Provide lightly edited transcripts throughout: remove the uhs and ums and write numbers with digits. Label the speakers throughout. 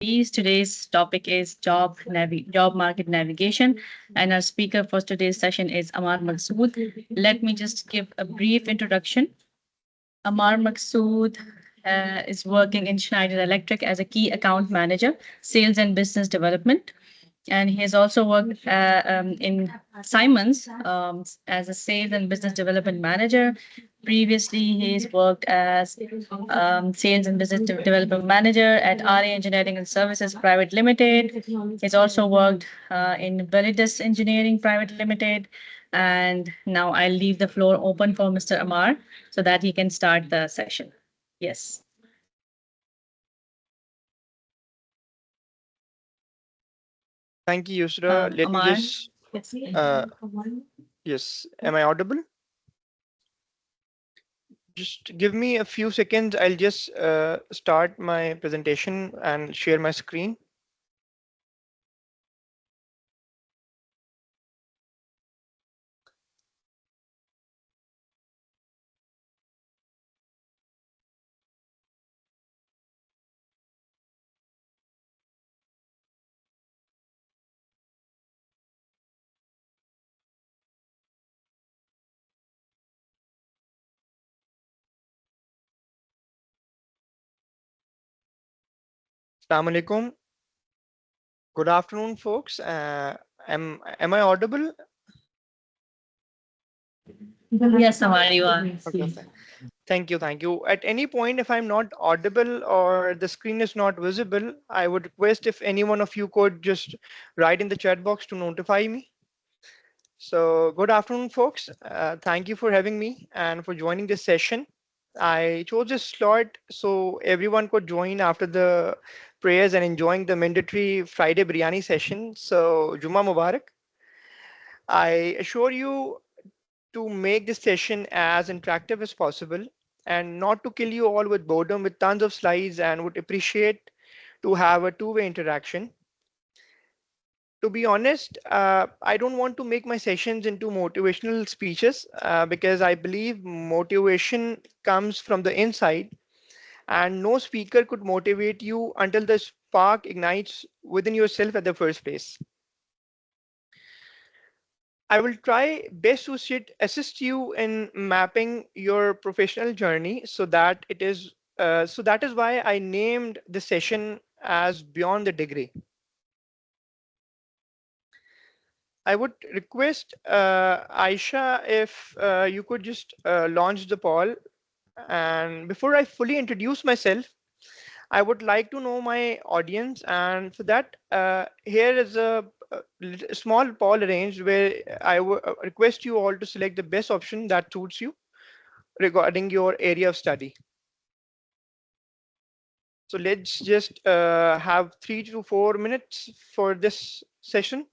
Speaker 1: Today's topic is job market navigation, and our speaker for today's session is Amar Masood. Let me just give a brief introduction. Amar Masood is working in Schneider Electric as a key account manager, sales and business development. And he has also worked in Siemens as a sales and business development manager. Previously, he's worked as sales and business development manager at RA Engineering and Services Private Limited. He's also worked in Validus Engineering Private Limited. And now I'll leave the floor open for Mr. Amar so that he can start the session. Yes.
Speaker 2: Thank you, Yusra. Let me
Speaker 1: Amar.
Speaker 2: just, uh, yes, am I audible? Just give me a few seconds. I'll just start my presentation and share my screen. Assalamu alaikum. Good afternoon, folks. Am I audible?
Speaker 1: Yes, Amar, you are.
Speaker 2: Okay. Thank you. Thank you. At any point, if I'm not audible or the screen is not visible, I would request if any one of you could just write in the chat box to notify me. So good afternoon, folks. Thank you for having me and for joining this session. I chose this slot so everyone could join after the prayers and enjoying the mandatory Friday biryani session. So Juma Mubarak. I assure you to make this session as interactive as possible and not to kill you all with boredom with tons of slides and would appreciate to have a two-way interaction. To be honest, I don't want to make my sessions into motivational speeches because I believe motivation comes from the inside, and no speaker could motivate you until the spark ignites within yourself at the first place. I will try best to assist you in mapping your professional journey so that is why I named the session as Beyond the Degree. I would request Aisha if you could just launch the poll. And before I fully introduce myself, I would like to know my audience. And for that, here is a small poll arranged where I would request you all to select the best option that suits you regarding your area of study. So let's just have 3 to 4 minutes for this session.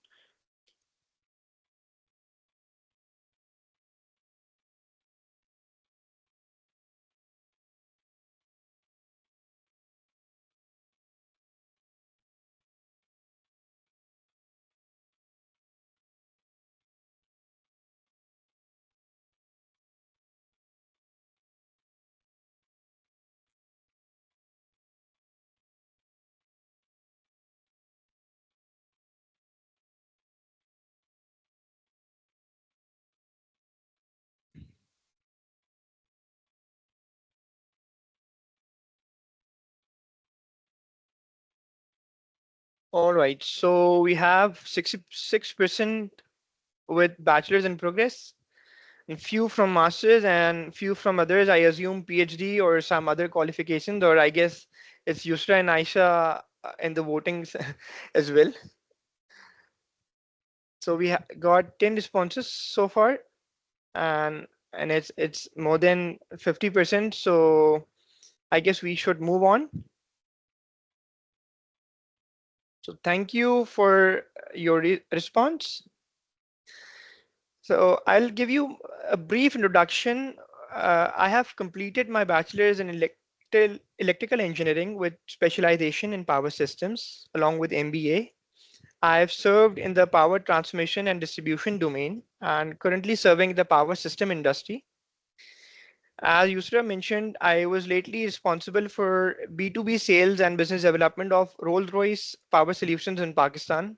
Speaker 2: All right, so we have 66% with bachelor's in progress, and few from masters and few from others. I assume PhD or some other qualifications, or I guess it's Yusra and Aisha in the votings as well. So we got 10 responses so far, and it's more than 50%. So I guess we should move on. So thank you for your response. So I'll give you a brief introduction. I have completed my bachelor's in electrical engineering with specialization in power systems, along with MBA. I have served in the power transmission and distribution domain and currently serving the power system industry. As Yusra mentioned, I was lately responsible for B2B sales and business development of Rolls-Royce Power Solutions in Pakistan.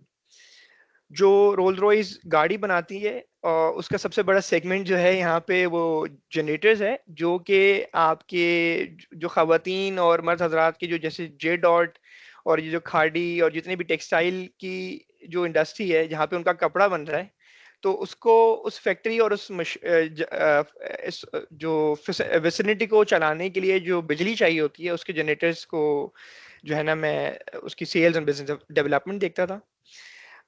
Speaker 2: जो Rolls Royce गाड़ी बनाती है और उसका सबसे बड़ा segment जो है यहाँ पे वो जनरेटर्स है, जो कि आपके जो खवातीन और मर्द हजरात की जो जैसे जे डॉट और ये जो खाड़ी और जितनी भी टेक्सटाइल की जो इंडस्ट्री है जहाँ पे उनका कपड़ा बन रहा है, तो उसको उस फैक्ट्री और उस इस जो विसिनिटी को चलाने के लिए जो बिजली चाहिए होती है उसके जनरेटर्स को जो है ना, मैं उसकी सेल्स एंड बिजनेस डेवलपमेंट देखता था.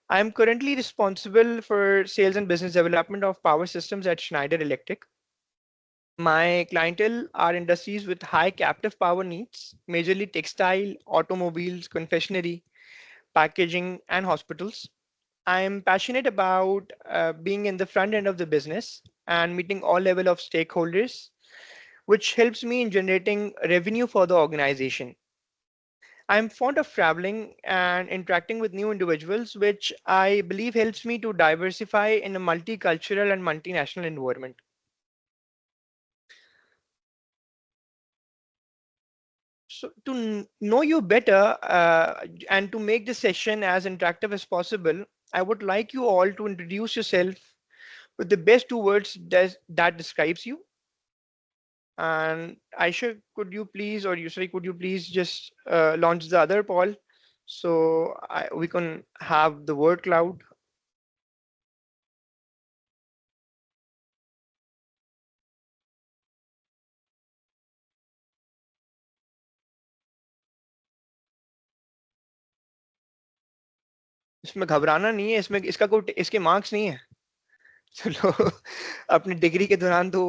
Speaker 2: I am currently responsible for sales and business development of power systems at Schneider Electric. My clientele are industries with high captive power needs, majorly textile, automobiles, confectionery, packaging, and hospitals. I am passionate about being in the front end of the business and meeting all level of stakeholders, which helps me in generating revenue for the organization. I'm fond of traveling and interacting with new individuals, which I believe helps me to diversify in a multicultural and multinational environment. So, to know you better and to make this session as interactive as possible, I would like you all to introduce yourself with the best two words that describes you. And Aisha, could you please, or Yusri, could you please just launch the other poll so we can have the word cloud. इसमें घबराना नहीं है, इसमें इसका कोई इसके marks नहीं है. चलो अपनी डिग्री के दौरान तो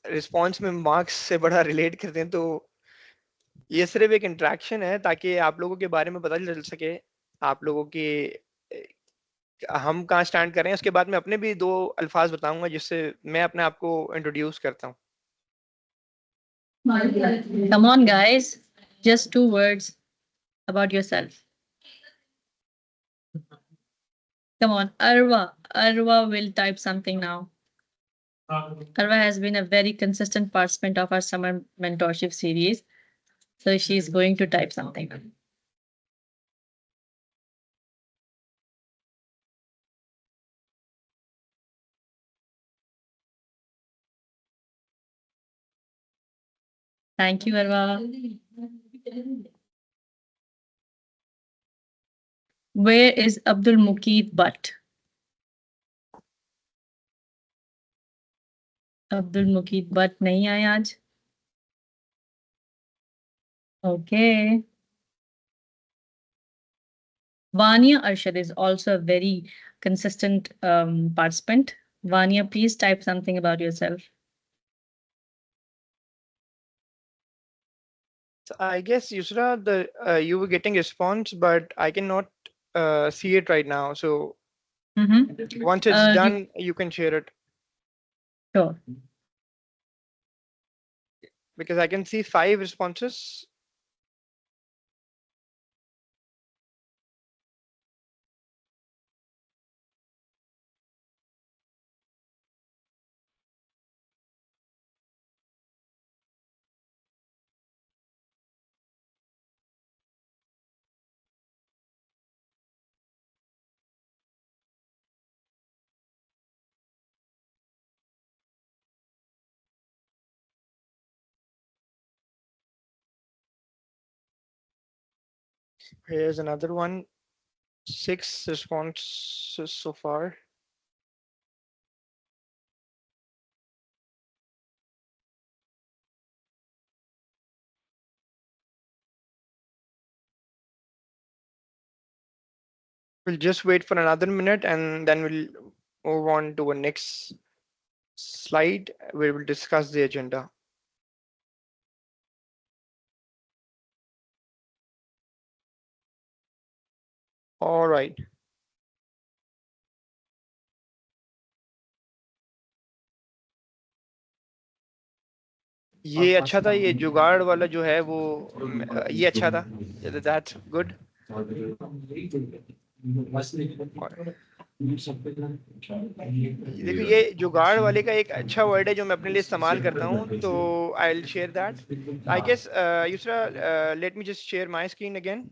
Speaker 2: रिस्पॉन्स में मार्क्स से बड़ा रिलेट करते हैं, तो ये सिर्फ एक इंटरेक्शन है ताकि आप लोगों के बारे में पता चल सके, आप लोगों के हम कहाँ स्टैंड कर रहे हैं. उसके बाद मैं अपने भी दो अल्फाज बताऊंगा जिससे मैं अपने आप को इंट्रोड्यूस करता हूँ.
Speaker 1: Come on, guys. Just two words about yourself. Come on, Arwa. Arwa will type something now. Arwa has been a very consistent participant of our summer mentorship series. So she's going to type something. Thank you, Arwa. Where is Abdul Mukeed Butt? Abdul Mukeed Butt नहीं आए आज. Okay. Vania Arshad is also a very consistent participant. Vania, please type something about yourself.
Speaker 2: So I guess Yusra, you were getting response, but I cannot see it right now. So once it's done, you can share it.
Speaker 1: Sure.
Speaker 2: Because I can see 5 responses. Here's another one. 6 responses so far. We'll just wait for another minute and then we'll move on to a next slide where we'll discuss the agenda. All right. ये अच्छा था, ये जुगाड़ वाला जो है वो ये अच्छा था. That's good. देखो ये जुगाड़ वाले का एक अच्छा वर्ड है जो मैं अपने लिए इस्तेमाल करता हूँ, तो I will share that I guess. Yusra, let me just share my screen again.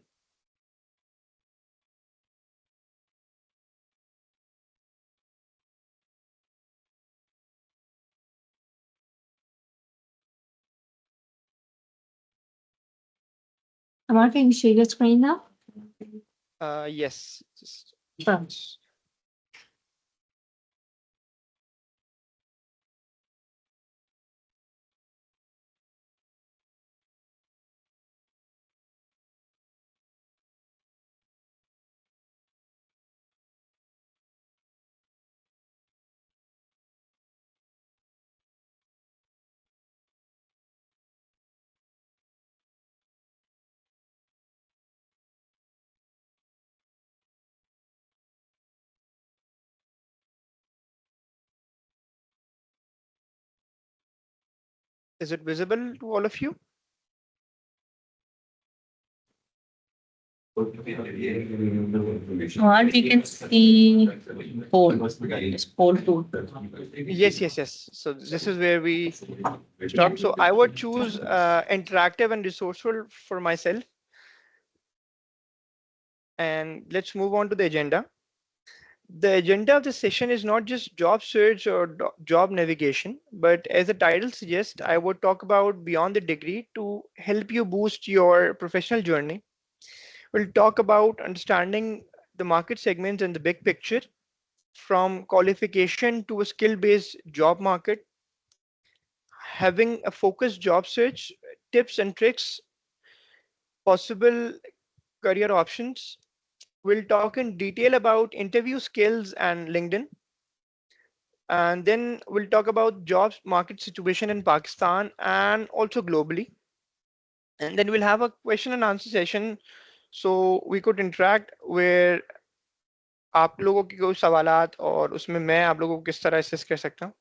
Speaker 3: Amar, can you share your screen now?
Speaker 2: Yes.
Speaker 3: Sure.
Speaker 2: Is it visible to all of you?
Speaker 1: Amar, we can see poll. It's poll two.
Speaker 2: Yes. So this is where we stop. So I would choose interactive and resourceful for myself. And let's move on to the agenda. The agenda of this session is not just job search or job navigation, but as the title suggests, I would talk about beyond the degree to help you boost your professional journey. We'll talk about understanding the market segments and the big picture, from qualification to a skill-based job market, having a focused job search, tips and tricks, possible career options. We'll talk in detail about interview skills and LinkedIn. And then we'll talk about jobs market situation in Pakistan and also globally. And then we'll have a question and answer session so we could interact where आप लोगों की कोई सवालात और उसमें मैं आप लोगों को किस तरह असिस्ट कर सकता हूँ.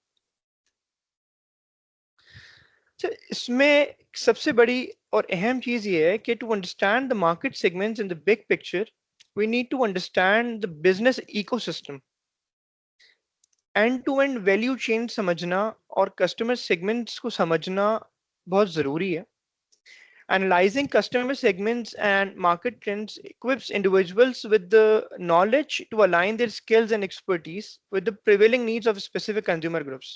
Speaker 2: अच्छा, इसमें सबसे बड़ी और अहम चीज ये है कि to understand the market segments in the big picture we need to understand the business ecosystem. End to end value chain समझना और कस्टमर सेगमेंट्स को समझना बहुत ज़रूरी है. Analyzing customer segments and market trends equips individuals with the knowledge to align their skills and expertise with the prevailing needs of specific consumer groups.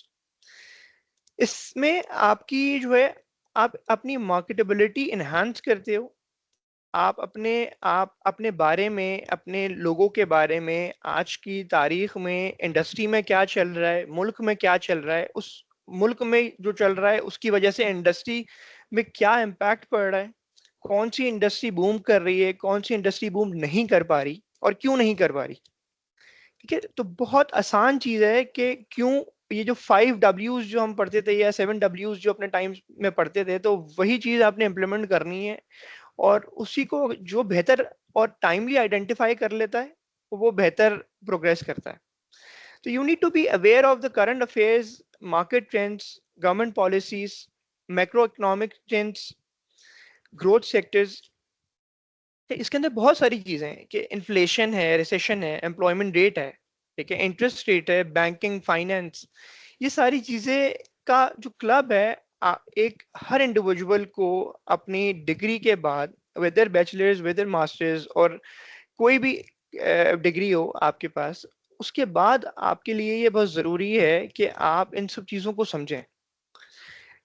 Speaker 2: इसमें आपकी जो है आप अपनी मार्केटेबिलिटी इन्हांस करते हो. आप अपने बारे में, अपने लोगों के बारे में, आज की तारीख में इंडस्ट्री में क्या चल रहा है, मुल्क में क्या चल रहा है, उस मुल्क में जो चल रहा है उसकी वजह से इंडस्ट्री में क्या इम्पैक्ट पड़ रहा है, कौन सी इंडस्ट्री बूम कर रही है, कौन सी इंडस्ट्री बूम नहीं कर पा रही और क्यों नहीं कर पा रही. ठीक है, तो बहुत आसान चीज है कि क्यों ये जो 5 Ws जो हम पढ़ते थे या 7 Ws जो अपने टाइम में पढ़ते थे, तो वही चीज आपने इम्प्लीमेंट करनी है. और उसी को जो बेहतर और टाइमली आइडेंटिफाई कर लेता है वो बेहतर प्रोग्रेस करता है. तो you need to be aware of the current affairs, market trends, government policies, macro economic trends, growth sectors. इसके अंदर बहुत सारी चीजें हैं कि इन्फ्लेशन है, रिसेशन है, एम्प्लॉयमेंट रेट है, ठीक है, इंटरेस्ट रेट है, बैंकिंग, फाइनेंस. ये सारी चीजें का जो क्लब है, एक हर इंडिविजुअल को अपनी डिग्री के बाद, वेदर बैचलर्स वेदर मास्टर्स और कोई भी डिग्री हो आपके पास, उसके बाद आपके लिए ये बहुत ज़रूरी है कि आप इन सब चीज़ों को समझें.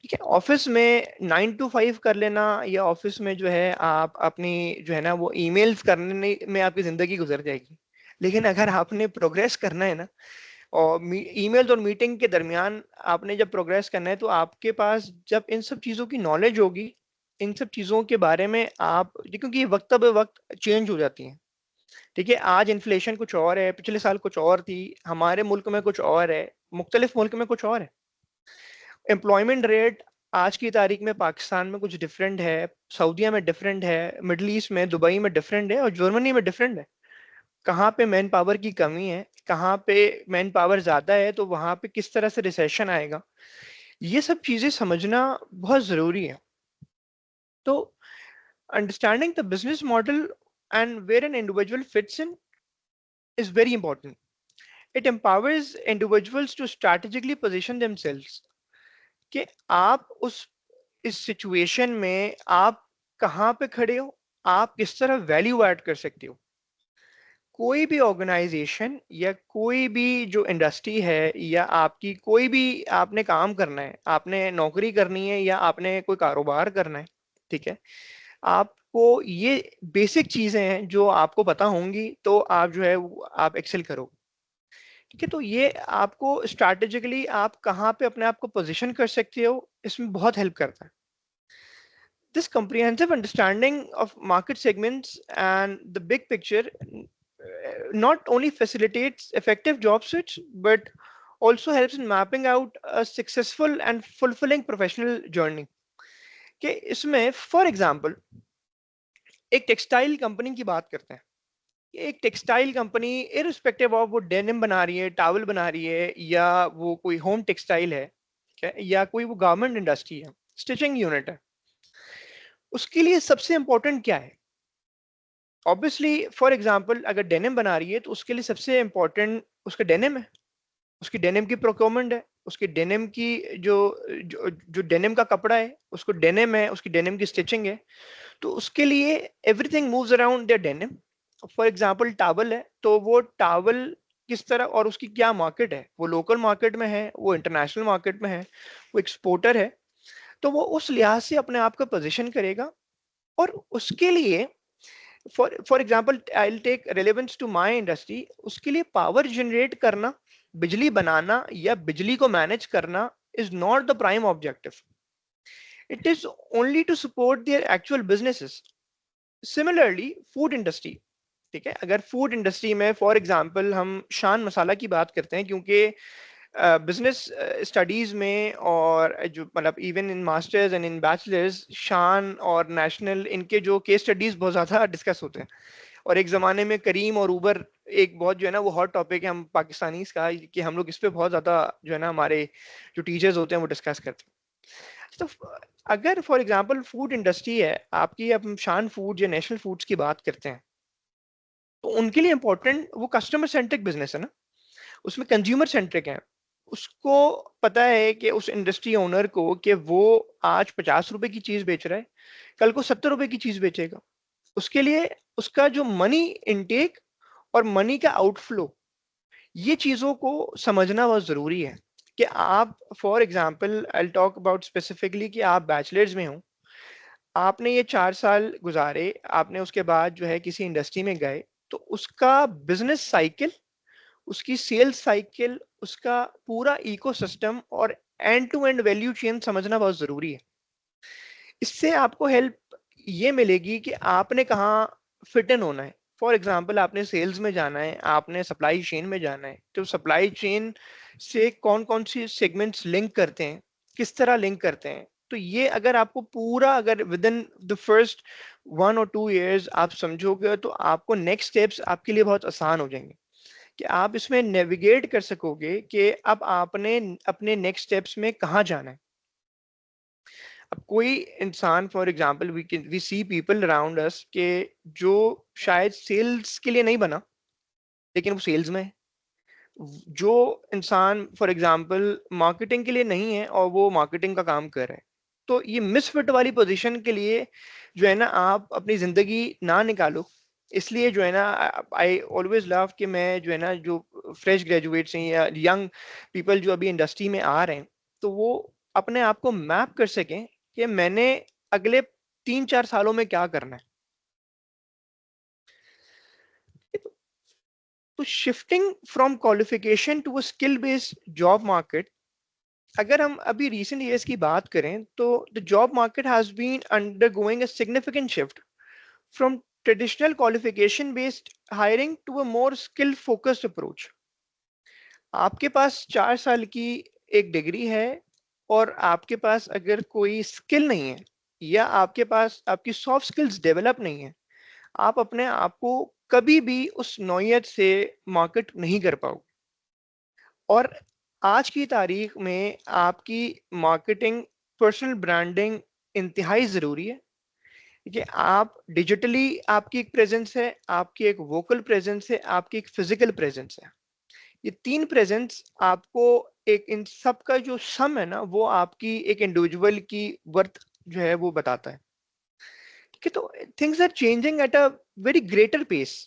Speaker 2: ठीक है, ऑफिस में 9 to 5 कर लेना या ऑफिस में जो है आप अपनी जो है ना वो ईमेल्स करने में आपकी ज़िंदगी गुजर जाएगी. लेकिन अगर आपने प्रोग्रेस करना है ना, और ईमेल्स और मीटिंग के दरमियान आपने जब प्रोग्रेस करना है, तो आपके पास जब इन सब चीज़ों की नॉलेज होगी, इन सब चीज़ों के बारे में आप, क्योंकि ये वक्त ब वक्त चेंज हो जाती हैं. ठीक है, आज इन्फ्लेशन कुछ और है, पिछले साल कुछ और थी, हमारे मुल्क में कुछ और है, मुख्तलिफ मुल्क में कुछ और है. एम्प्लॉयमेंट रेट आज की तारीख में पाकिस्तान में कुछ डिफरेंट है, सऊदीया में डिफरेंट है, मिडल ईस्ट में, दुबई में डिफरेंट है और जर्मनी में डिफरेंट है. कहाँ पे मैन पावर की कमी है, कहाँ पे मैन पावर ज्यादा है, तो वहां पे किस तरह से रिसेशन आएगा, ये सब चीजें समझना बहुत जरूरी है. तो understanding the business model and where an individual fits in is very important. It empowers individuals to strategically position themselves कि आप इस सिचुएशन में आप कहाँ पे खड़े हो, आप किस तरह वैल्यू ऐड कर सकते हो। कोई भी ऑर्गेनाइजेशन या कोई भी जो इंडस्ट्री है या आपकी कोई भी आपने काम करना है, आपने नौकरी करनी है या आपने कोई कारोबार करना है, ठीक है, आपको ये बेसिक चीजें हैं जो आपको पता होंगी तो आप जो है आप एक्सेल करो। ठीक है, तो ये आपको स्ट्रैटेजिकली आप कहाँ पे अपने आप को पोजीशन कर सकते हो, इसमें बहुत हेल्प करता है। This comprehensive understanding of market segments and the big picture not only facilitates effective job switch, but also helps in mapping out a successful and fulfilling professional journey. कि इसमें फॉर एग्जांपल एक textile company की बात करते हैं। एक textile company irrespective of वो denim बना रही है, टॉवल बना रही है, या वो कोई होम टेक्सटाइल है, ठीक है, या कोई वो गारमेंट इंडस्ट्री है, स्टिचिंग यूनिट है, उसके लिए सबसे इंपॉर्टेंट क्या है? ऑब्वियसली फॉर एग्जांपल अगर डेनिम बना रही है तो उसके लिए सबसे इंपॉर्टेंट उसका डेनिम है, उसकी डेनिम की प्रोक्योरमेंट है, उसकी डेनिम की जो जो, जो डेनिम का कपड़ा है उसको डेनिम है, उसकी डेनिम की स्टिचिंग है, तो उसके लिए everything moves around their denim. For example towel है तो वो टावल किस तरह और उसकी क्या मार्केट है, वो लोकल मार्केट में है, वो इंटरनेशनल मार्केट में है, वो एक्सपोर्टर है, तो वो उस लिहाज से अपने आप को पोजीशन करेगा। और उसके लिए for example I will take relevance to my industry, उसके लिए पावर जनरेट करना, बिजली बनाना या बिजली को मैनेज करना is not the prime objective, it is only to support their actual businesses. Similarly food industry, ठीक है, अगर फूड इंडस्ट्री में फॉर एग्जांपल हम शान मसाला की बात करते हैं, क्योंकि बिजनेस स्टडीज में और जो मतलब even in masters and in bachelors शान और नेशनल इनके जो केस स्टडीज बहुत ज़्यादा डिस्कस होते हैं। और एक ज़माने में करीम और उबर एक बहुत जो है ना वो हॉट टॉपिक है हम पाकिस्तानीज का, कि हम लोग इस पे बहुत ज़्यादा जो है ना हमारे जो टीचर्स होते हैं वो डिस्कस करते हैं। तो अगर फॉर एग्जांपल फूड इंडस्ट्री है आपकी, अब हम शान फूड या नेशनल फूड्स की बात करते हैं, तो उनके लिए इंपॉर्टेंट वो कस्टमर सेंट्रिक बिजनेस है ना, उसमें कंज्यूमर सेंट्रिक है। उसको पता है कि उस इंडस्ट्री ओनर को कि वो आज 50 रुपए की चीज बेच रहा है, कल को 70 रुपए की चीज बेचेगा। उसके लिए उसका जो मनी इनटेक और मनी का आउटफ्लो, ये चीजों को समझना बहुत जरूरी है। कि आप for example I talk about specifically कि आप बैचलर्स में हो, आपने ये 4 साल गुजारे, आपने उसके बाद जो है किसी इंडस्ट्री में गए, तो उसका बिजनेस साइकिल, उसकी सेल्स साइकिल, उसका पूरा इकोसिस्टम और end to end value chain समझना बहुत जरूरी है। इससे आपको हेल्प ये मिलेगी कि आपने कहाँ फिट इन होना है। फॉर एग्जांपल आपने सेल्स में जाना है, आपने सप्लाई चेन में जाना है, तो सप्लाई चेन से कौन कौन सी सेगमेंट्स लिंक करते हैं, किस तरह लिंक करते हैं, तो ये अगर आपको पूरा अगर विद इन द फर्स्ट 1 और 2 years आप समझोगे तो आपको नेक्स्ट स्टेप्स आपके लिए बहुत आसान हो जाएंगे, कि आप इसमें नेविगेट कर सकोगे कि अब आपने अपने नेक्स्ट स्टेप्स में कहाँ जाना है। अब कोई इंसान for example we see people around us के जो शायद सेल्स के लिए नहीं बना लेकिन वो सेल्स में है। जो इंसान फॉर एग्जांपल मार्केटिंग के लिए नहीं है और वो मार्केटिंग का काम कर रहा है। तो ये मिसफिट वाली पोजीशन के लिए जो है ना आप अपनी जिंदगी ना निकालो। इसलिए जो है ना आई ऑलवेज लव कि मैं जो है ना जो फ्रेश ग्रेजुएट्स हैं या यंग पीपल जो अभी इंडस्ट्री में आ रहे हैं, तो वो अपने आप को मैप कर सकें कि मैंने अगले 3-4 सालों में क्या करना है। तो shifting from qualification to a skill based job market, अगर हम अभी रिसेंट ईयर्स की बात करें तो the job market has been undergoing a significant shift from traditional qualification based hiring to a more skill focused approach. आपके पास 4 साल की एक डिग्री है और आपके पास अगर कोई स्किल नहीं है या आपके पास आपकी सॉफ्ट स्किल्स डेवलप नहीं है, आप अपने आप को कभी भी उस नौयत से मार्केट नहीं कर पाओगे। और आज की तारीख में आपकी मार्केटिंग, पर्सनल ब्रांडिंग इंतहाई ज़रूरी है कि आप डिजिटली आपकी एक प्रेजेंस है, आपकी एक वोकल प्रेजेंस है, आपकी एक फिजिकल प्रेजेंस है। ये 3 प्रेजेंस आपको एक इन सब का जो सम है ना वो आपकी एक इंडिविजुअल की वर्थ जो है वो बताता है। ठीक है, तो things are changing at a very greater pace.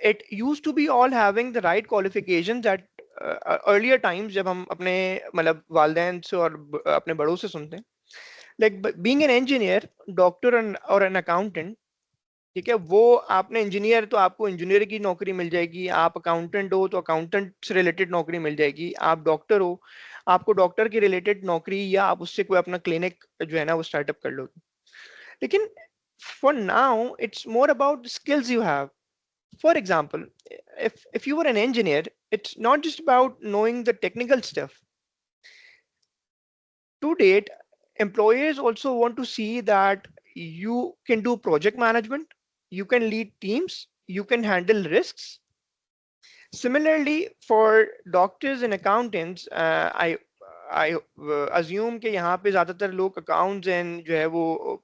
Speaker 2: It used to be all having the right qualifications at earlier times, जब हम अपने मतलब वालदैन से और अपने बड़ों से सुनते हैं, like being an engineer, doctor और an accountant, ठीक है, वो आपने इंजीनियर तो आपको इंजीनियर की नौकरी मिल जाएगी, आप अकाउंटेंट हो तो अकाउंटेंट से रिलेटेड नौकरी मिल जाएगी, आप डॉक्टर हो आपको डॉक्टर की रिलेटेड नौकरी या आप उससे कोई अपना क्लिनिक जो है ना वो स्टार्टअप कर लोगे। लेकिन for now it's more about skills you have. For example, if you were an engineer, it's not just about knowing the technical stuff. To date, employers also want to see that you can do project management, you can lead teams, you can handle risks. Similarly, for doctors and accountants, I assume कि यहाँ पे ज़्यादातर लोग accounts and जो है वो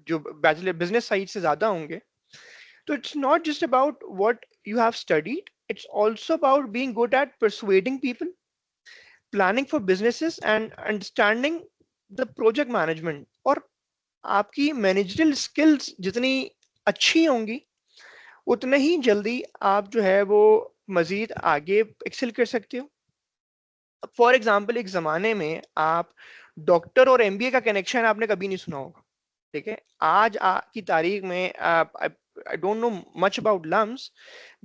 Speaker 2: जो bachelor business side से ज़्यादा होंगे। So it's not just about what you have studied, it's also about being good at persuading people, planning for businesses, and understanding the project management. और आपकी मैनेजरल स्किल्स जितनी अच्छी होंगी उतने ही जल्दी आप जो है वो मजीद आगे एक्सेल कर सकते हो। फॉर एग्जाम्पल, एक जमाने में आप डॉक्टर और एमबीए का कनेक्शन आपने कभी नहीं सुना होगा। ठीक है, आज की तारीख में I don't know much about LUMS,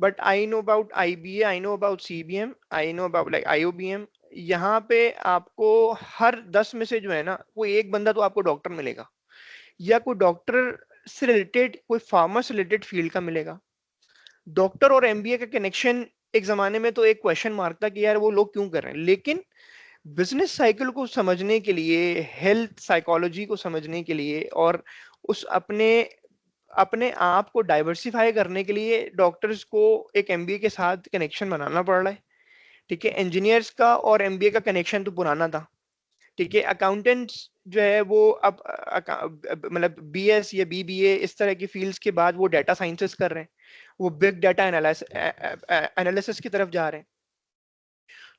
Speaker 2: but I know about IBA, I know about CBM, I know about like IOBM. यहाँ पे आपको हर 10 में से जो है ना कोई एक बंदा तो आपको डॉक्टर मिलेगा, या कोई डॉक्टर से रिलेटेड कोई फार्मा से रिलेटेड फील्ड का मिलेगा। डॉक्टर और एमबीए का कनेक्शन एक जमाने में तो एक क्वेश्चन मार्क था कि यार वो लोग क्यों कर रहे हैं, लेकिन बिजनेस साइकिल को समझने के लिए, हेल्थ साइकोलॉजी को समझने के लिए और उस अपने अपने आप को डाइवर्सिफाई करने के लिए डॉक्टर्स को एक एमबीए के साथ कनेक्शन बनाना पड़ रहा है। ठीक है, इंजीनियर्स का और एमबीए का कनेक्शन तो पुराना था। ठीक है, अकाउंटेंट्स जो है वो अब मतलब बीएस या बीबीए इस तरह की फील्ड्स के बाद वो डाटा साइंसेस कर रहे हैं, वो बिग डाटा एनालिसिस की तरफ जा रहे हैं।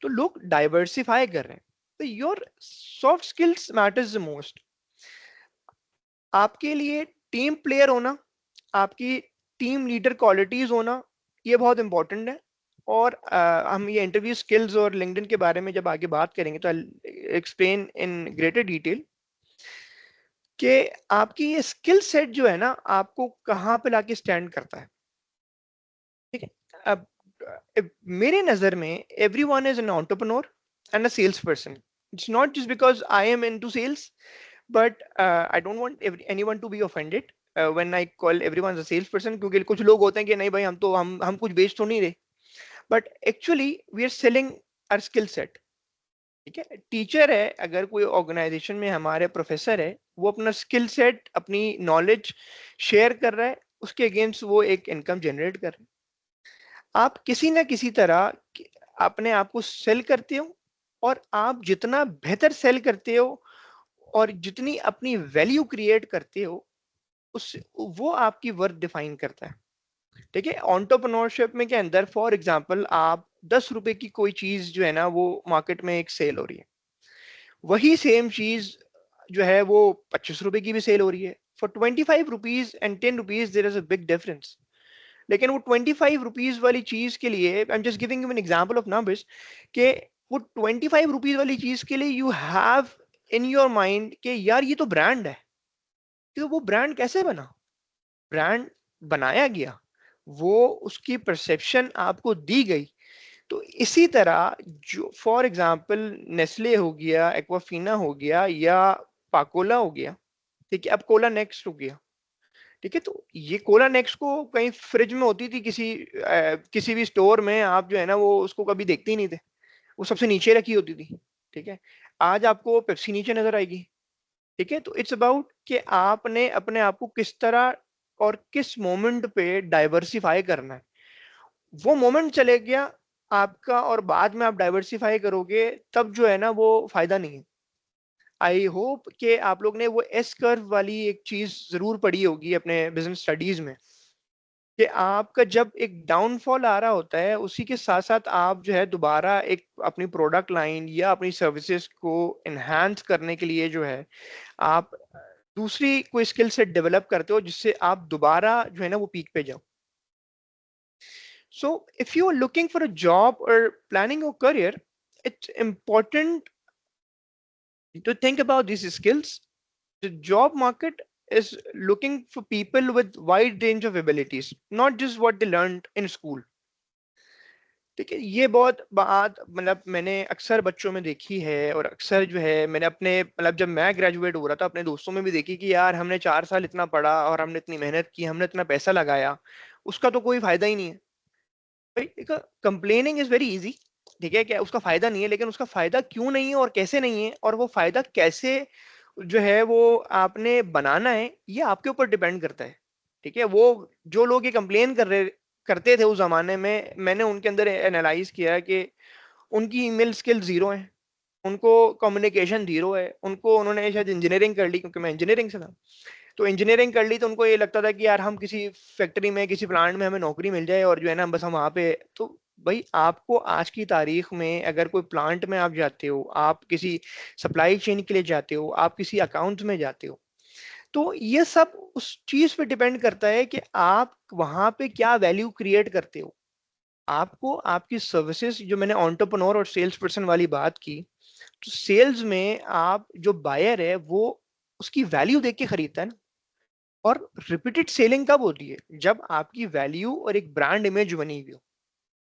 Speaker 2: तो लोग डाइवर्सिफाई कर रहे हैं। तो your soft skills matters the most. आपके लिए टीम प्लेयर होना, आपकी टीम लीडर क्वालिटीज होना, ये बहुत इंपॉर्टेंट है। और हम ये इंटरव्यू स्किल्स और लिंक्डइन के बारे में जब आगे बात करेंगे तो एक्सप्लेन इन ग्रेटर डिटेल कि आपकी ये स्किल सेट जो है ना आपको कहाँ पे लाके स्टैंड करता है। ठीक है, अब मेरे नजर में everyone is an entrepreneur and a sales person. It's not just because I am into sales, but I don't want anyone to be offended when I call everyone a salesperson, क्योंकि कुछ लोग होते हैं कि नहीं भाई हम कुछ बेच तो नहीं रहे, but actually we are selling our skill set। ठीक है, टीचर है, अगर कोई ऑर्गेनाइजेशन में हमारे प्रोफेसर है, वो अपना स्किल सेट अपनी नॉलेज शेयर कर रहा है, उसके अगेंस्ट वो एक इनकम जनरेट कर रहे हैं। आप किसी ना किसी तरह अपने आप को सेल करते हो, और आप जितना बेहतर सेल करते हो और जितनी अपनी वैल्यू क्रिएट करते हो उस वो आपकी वर्थ डिफाइन करता है। ठीक है, एंटरप्रेन्योरशिप में के अंदर फॉर एग्जांपल आप 10 रुपए की कोई चीज जो है ना वो मार्केट में एक सेल हो रही है, वही सेम चीज जो है वो 25 रुपए की भी सेल हो रही है। For 25 rupees and 10 rupees there is a big difference. लेकिन वो 25 रुपीज वाली चीज के लिए, I am just giving you an example of numbers, कि वो 25 रुपीज वाली चीज के लिए you have in your mind कि यार ये तो ब्रांड है। तो वो ब्रांड कैसे बना? ब्रांड बनाया गया, वो उसकी परसेप्शन आपको दी गई। तो इसी तरह जो फॉर एग्जांपल नेस्ले हो गया, एक्वाफीना हो गया, या पाकोला हो गया, ठीक है, अब कोला नेक्स्ट हो गया। ठीक है, तो ये कोला नेक्स्ट को कहीं फ्रिज में होती थी किसी भी स्टोर में, आप जो है ना वो उसको कभी देखते ही नहीं थे, वो सबसे नीचे रखी होती थी। ठीक है, आज आपको पेप्सी नीचे नजर आएगी। ठीक है, तो इट्स अबाउट कि आपने अपने आप को किस तरह और किस मोमेंट पे डाइवर्सिफाई करना है। वो मोमेंट चले गया आपका और बाद में आप डाइवर्सिफाई करोगे, तब जो है ना वो फायदा नहीं है। आई होप कि आप लोग ने वो एस कर्व वाली एक चीज जरूर पढ़ी होगी अपने बिजनेस स्टडीज में, कि आपका जब एक डाउनफॉल आ रहा होता है उसी के साथ साथ आप जो है दोबारा एक अपनी प्रोडक्ट लाइन या अपनी सर्विसेज को एनहांस करने के लिए जो है आप दूसरी कोई स्किल सेट डेवलप करते हो जिससे आप दोबारा जो है ना वो पीक पे जाओ. So if you are looking for a job or planning your career, it's important to think about these skills. The job market is looking for people with wide range of abilities, not just what they learned in school. ठीक है, ये बहुत बात मतलब मैंने अक्सर बच्चों में देखी है और अक्सर जो है मैंने अपने मतलब जब मैं ग्रेजुएट हो रहा था अपने दोस्तों में भी देखी कि यार हमने 4 साल इतना पढ़ा और हमने इतनी मेहनत की, हमने इतना पैसा लगाया, उसका तो कोई फायदा ही नहीं है. भाई कंप्लेनिंग इज वेरी इजी. ठीक है, क्या उसका फायदा नहीं है, लेकिन उसका फायदा क्यों नहीं है और कैसे नहीं है और वो फायदा कैसे जो है वो आपने बनाना है ये आपके ऊपर डिपेंड करता है. ठीक है, वो जो लोग ये कंप्लेन करते थे उस जमाने में, मैंने उनके अंदर एनालाइज किया कि उनकी ईमेल स्किल जीरो है, उनको कम्युनिकेशन जीरो है, उनको उन्होंने शायद इंजीनियरिंग कर ली क्योंकि मैं इंजीनियरिंग से था, तो इंजीनियरिंग कर ली तो उनको ये लगता था कि यार हम किसी फैक्ट्री में किसी प्लांट में हमें नौकरी मिल जाए और जो है ना बस हम वहां पे. तो भाई आपको आज की तारीख में अगर कोई प्लांट में आप जाते हो, आप किसी सप्लाई चेन के लिए जाते हो, आप किसी अकाउंट में जाते हो, तो ये सब उस चीज पे डिपेंड करता है कि आप वहां पे क्या वैल्यू क्रिएट करते हो. आपको आपकी सर्विसेज, जो मैंने एंटरप्रेन्योर और सेल्स पर्सन वाली बात की, तो सेल्स में आप जो बायर है वो उसकी वैल्यू देख के खरीदता है ना. और रिपीटेड सेलिंग कब होती है? जब आपकी वैल्यू और एक ब्रांड इमेज बनी हुई हो.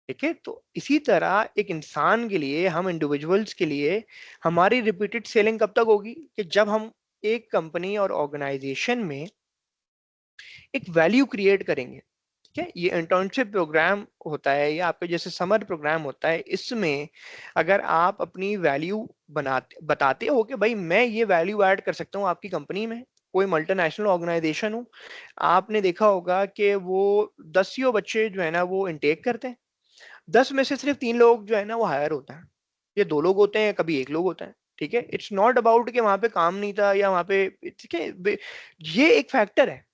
Speaker 2: ठीक है, तो इसी तरह एक इंसान के लिए, हम इंडिविजुअल्स के लिए हमारी रिपीटेड सेलिंग कब तक होगी कि जब हम एक कंपनी और ऑर्गेनाइजेशन में एक वैल्यू क्रिएट करेंगे. ठीक है, ये इंटर्नशिप प्रोग्राम होता है या आपके जैसे समर प्रोग्राम होता है, इसमें अगर आप अपनी वैल्यू बनाते बताते हो कि भाई मैं ये वैल्यू ऐड कर सकता हूँ आपकी कंपनी में, कोई मल्टीनेशनल ऑर्गेनाइजेशन हो, आपने देखा होगा कि वो 10 बच्चे जो है ना वो इनटेक करते हैं, 10 में से सिर्फ 3 लोग जो है ना वो हायर होता है, ये 2 लोग होते हैं, कभी 1 लोग होता है. ठीक है, इट्स नॉट अबाउट कि वहां पे काम नहीं था या वहां पे. ठीक है, ये एक फैक्टर है,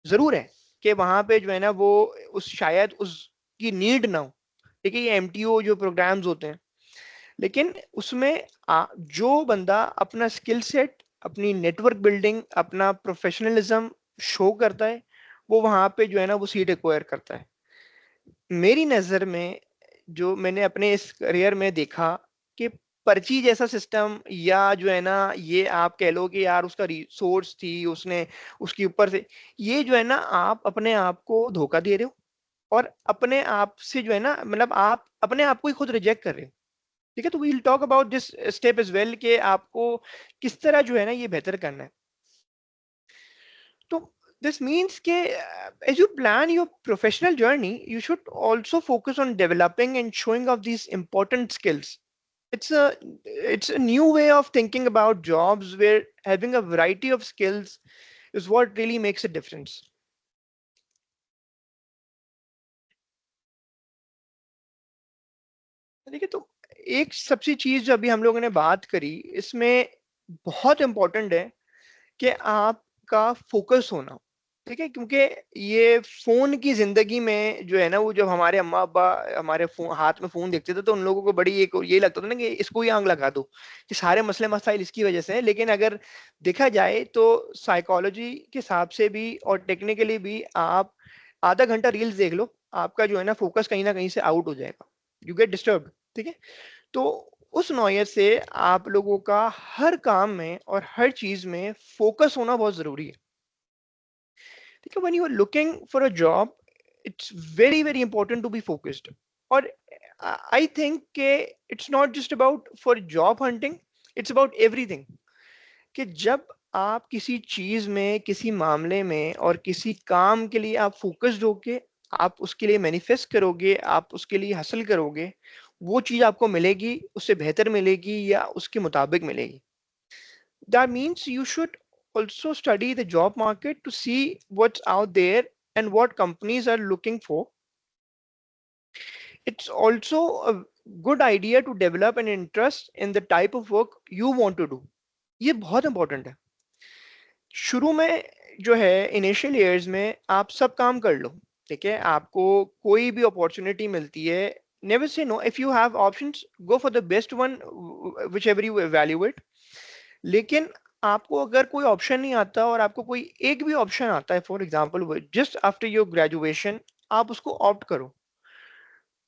Speaker 2: जरूर है कि वहां पे जो है ना वो उस शायद उसकी नीड ना हो. ठीक है, ये एमटीओ जो प्रोग्राम्स होते हैं, लेकिन उसमें जो बंदा अपना स्किल सेट, अपनी नेटवर्क बिल्डिंग, अपना प्रोफेशनलिज्म शो करता है, वो वहां पे जो है ना वो सीट एक्वायर करता है. मेरी नजर में जो मैंने अपने इस करियर में देखा कि पर्ची जैसा सिस्टम या जो है ना ये आप कह लो कि यार उसका रिसोर्स थी उसने उसके ऊपर से, ये जो है ना आप अपने आप को धोखा दे रहे हो और अपने आप से जो है ना मतलब आप अपने आप को ही खुद रिजेक्ट कर रहे हो. ठीक है, तो we'll talk about this step as well कि आपको किस तरह जो है ना ये बेहतर करना है. So this means that as you plan your professional journey, you should also focus on developing and showing off these important skills. It's a new way of thinking about jobs where having a variety of skills is what really makes a difference. देखिए, तो एक सबसे चीज जो अभी हम लोगों ने बात करी इसमें बहुत इंपॉर्टेंट है कि आपका फोकस होना. ठीक है, क्योंकि ये फोन की जिंदगी में जो है ना वो जब हमारे अम्मा अब्बा हमारे फोन हाथ में फोन देखते थे तो उन लोगों को बड़ी एक ये लगता था ना कि इसको ही आग लगा दो कि सारे मसले मसाइल इसकी वजह से है. लेकिन अगर देखा जाए तो साइकोलॉजी के हिसाब से भी और टेक्निकली भी आप आधा घंटा रील्स देख लो, आपका जो है ना फोकस कहीं ना कहीं से आउट हो जाएगा, यू गेट डिस्टर्ब. ठीक है, तो उस नौयत से आप लोगों का हर काम में और हर चीज में फोकस होना बहुत जरूरी है. ठीक है, when you are looking for a job, it's very very important to be focused. और I think कि it's not just about for job hunting, it's about everything. कि जब आप किसी चीज में, किसी मामले में और किसी काम के लिए आप फोकस्ड होके आप उसके लिए मैनिफेस्ट करोगे, आप उसके लिए हासिल करोगे, वो चीज आपको मिलेगी, उससे बेहतर मिलेगी या उसके मुताबिक मिलेगी. That means you should also study the job market to see what's out there and what companies are looking for. It's also a good idea to develop an interest in the type of work you want to do. ये बहुत important है. शुरू में जो है initial years में आप सब काम कर लो, ठीक है, आपको कोई भी अपॉर्चुनिटी मिलती है, never say no. If you have options, go for the best one whichever you evaluate. लेकिन आपको अगर कोई ऑप्शन नहीं आता और आपको कोई एक भी ऑप्शन आता है, for example just after your graduation, आप उसको ऑप्ट करो,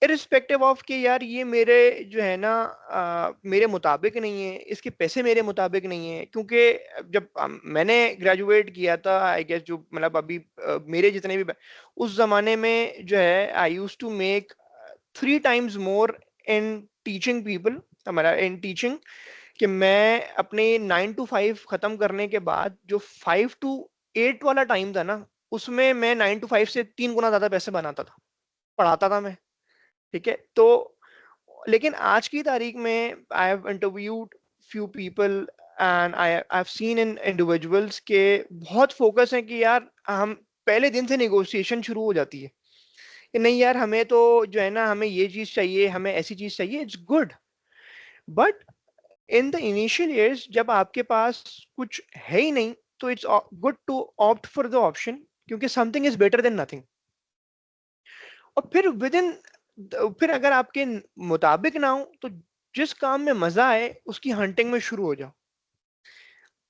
Speaker 2: इरिस्पेक्टिव ऑफ कि यार ये मेरे जो है ना मेरे मुताबिक नहीं है, इसके पैसे मेरे मुताबिक नहीं है। क्योंकि जब मैंने ग्रेजुएट किया था, आई गेस जो मतलब अभी मेरे जितने भी उस जमाने में जो है, I used to make 3 times more in teaching people, हमारा इन टीचिंग, कि मैं अपने 9 to 5 खत्म करने के बाद जो 5 to 8 वाला टाइम था ना, उसमें मैं 9 to 5 से 3 गुना ज्यादा पैसे बनाता था, पढ़ाता था मैं। ठीक है, तो लेकिन आज की तारीख में I have interviewed few people and I have seen in individuals के बहुत फोकस है कि यार हम पहले दिन से नेगोशिएशन शुरू हो जाती है कि नहीं यार हमें तो जो है ना, हमें ये चीज चाहिए, हमें ऐसी चीज चाहिए। It's good, but in the initial years जब आपके पास कुछ है ही नहीं, तो it's good to opt for the option, क्योंकि something is better than nothing. और फिर विद इन, फिर अगर आपके मुताबिक ना हो, तो जिस काम में मजा आए उसकी हंटिंग में शुरू हो जाओ।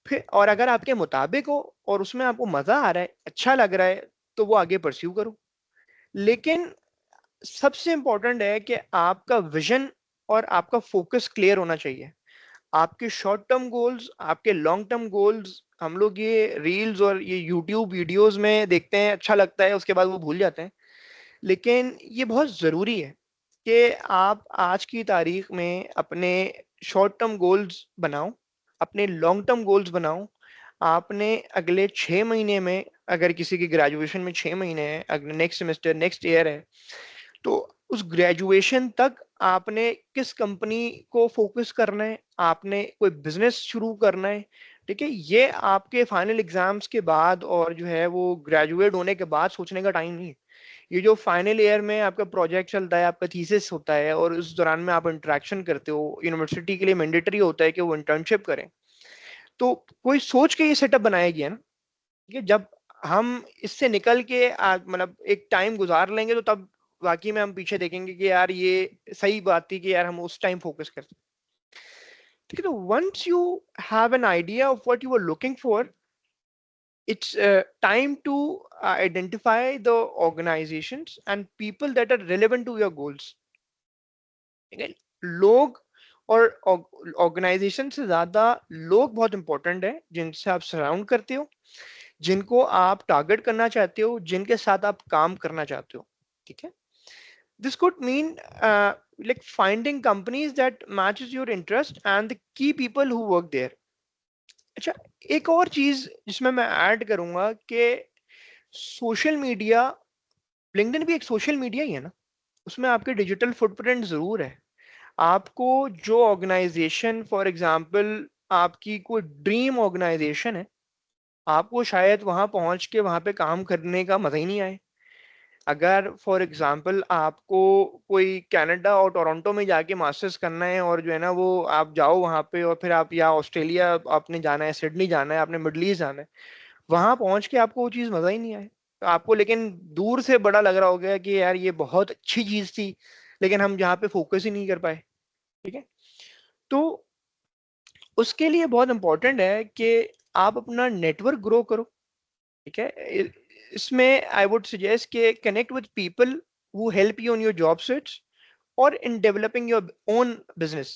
Speaker 2: फिर और अगर आपके मुताबिक हो और उसमें आपको मजा आ रहा है, अच्छा लग रहा है, तो वो आगे परस्यू करो। लेकिन सबसे इंपॉर्टेंट है कि आपका विजन और आपका फोकस क्लियर होना चाहिए। आपके शॉर्ट टर्म गोल्स, आपके लॉन्ग टर्म गोल्स, हम लोग ये रील्स और ये यूट्यूब वीडियोस में देखते हैं, अच्छा लगता है, उसके बाद वो भूल जाते हैं। लेकिन ये बहुत ज़रूरी है कि आप आज की तारीख में अपने शॉर्ट टर्म गोल्स बनाओ, अपने लॉन्ग टर्म गोल्स बनाओ। आपने अगले 6 महीने में, अगर किसी की ग्रेजुएशन में 6 महीने है, अगले नेक्स्ट सेमेस्टर नेक्स्ट ईयर है, तो उस ग्रेजुएशन तक आपने किस कंपनी को फोकस करना है, आपने कोई बिजनेस शुरू करना है। ठीक है, ये आपके फाइनल एग्जाम्स के बाद और जो है वो ग्रेजुएट होने के बाद सोचने का टाइम नहीं है। ये जो फाइनल ईयर में आपका प्रोजेक्ट चलता है, आपका थीसिस होता है, और उस दौरान में आप इंटरेक्शन करते हो, यूनिवर्सिटी के लिए मैंडेटरी होता है कि वो इंटर्नशिप करें। तो कोई सोच के ये सेटअप बनाया गया ना, कि जब हम इससे निकल के मतलब एक टाइम गुजार लेंगे, तो तब वाकई में हम पीछे देखेंगे कि यार ये सही बात थी कि यार हम उस टाइम फोकस करते। ठीक है, तो once you have an idea of what you are looking for, it's time to identify the organizations and people that are relevant to your goals. ठीक है, लोग और ऑर्गेनाइजेशन से ज्यादा लोग बहुत इंपॉर्टेंट है जिनसे आप सराउंड करते हो, जिनको आप टारगेट करना चाहते हो, जिनके साथ आप काम करना चाहते हो। ठीक है, this could mean like finding companies that matches your interest and the key people who work there. अच्छा, एक और चीज जिसमें मैं ऐड करूंगा कि सोशल मीडिया, लिंक्डइन भी एक सोशल मीडिया ही है ना, उसमें आपके डिजिटल फुटप्रिंट जरूर है। आपको जो ऑर्गेनाइजेशन, फॉर एग्जांपल आपकी कोई ड्रीम ऑर्गेनाइजेशन है, आपको शायद वहां पहुंच के वहां पे काम करने का मजा ही नहीं आए। अगर फॉर एग्जांपल आपको कोई कनाडा और टोरंटो में जाके मास्टर्स करना है, और जो है ना वो आप जाओ वहां पे, और फिर आप या ऑस्ट्रेलिया आपने जाना है, सिडनी जाना है, आपने मिडल ईस्ट जाना है, वहां पहुंच के आपको वो चीज मजा ही नहीं आए, तो आपको लेकिन दूर से बड़ा लग रहा होगा कि यार ये बहुत अच्छी चीज थी, लेकिन हम जहाँ पे फोकस ही नहीं कर पाए। ठीक है, तो उसके लिए बहुत इंपॉर्टेंट है कि आप अपना नेटवर्क ग्रो करो। ठीक है, इसमें आई वुड सजेस्ट कि connect with people who help you on your job search और in developing your own business.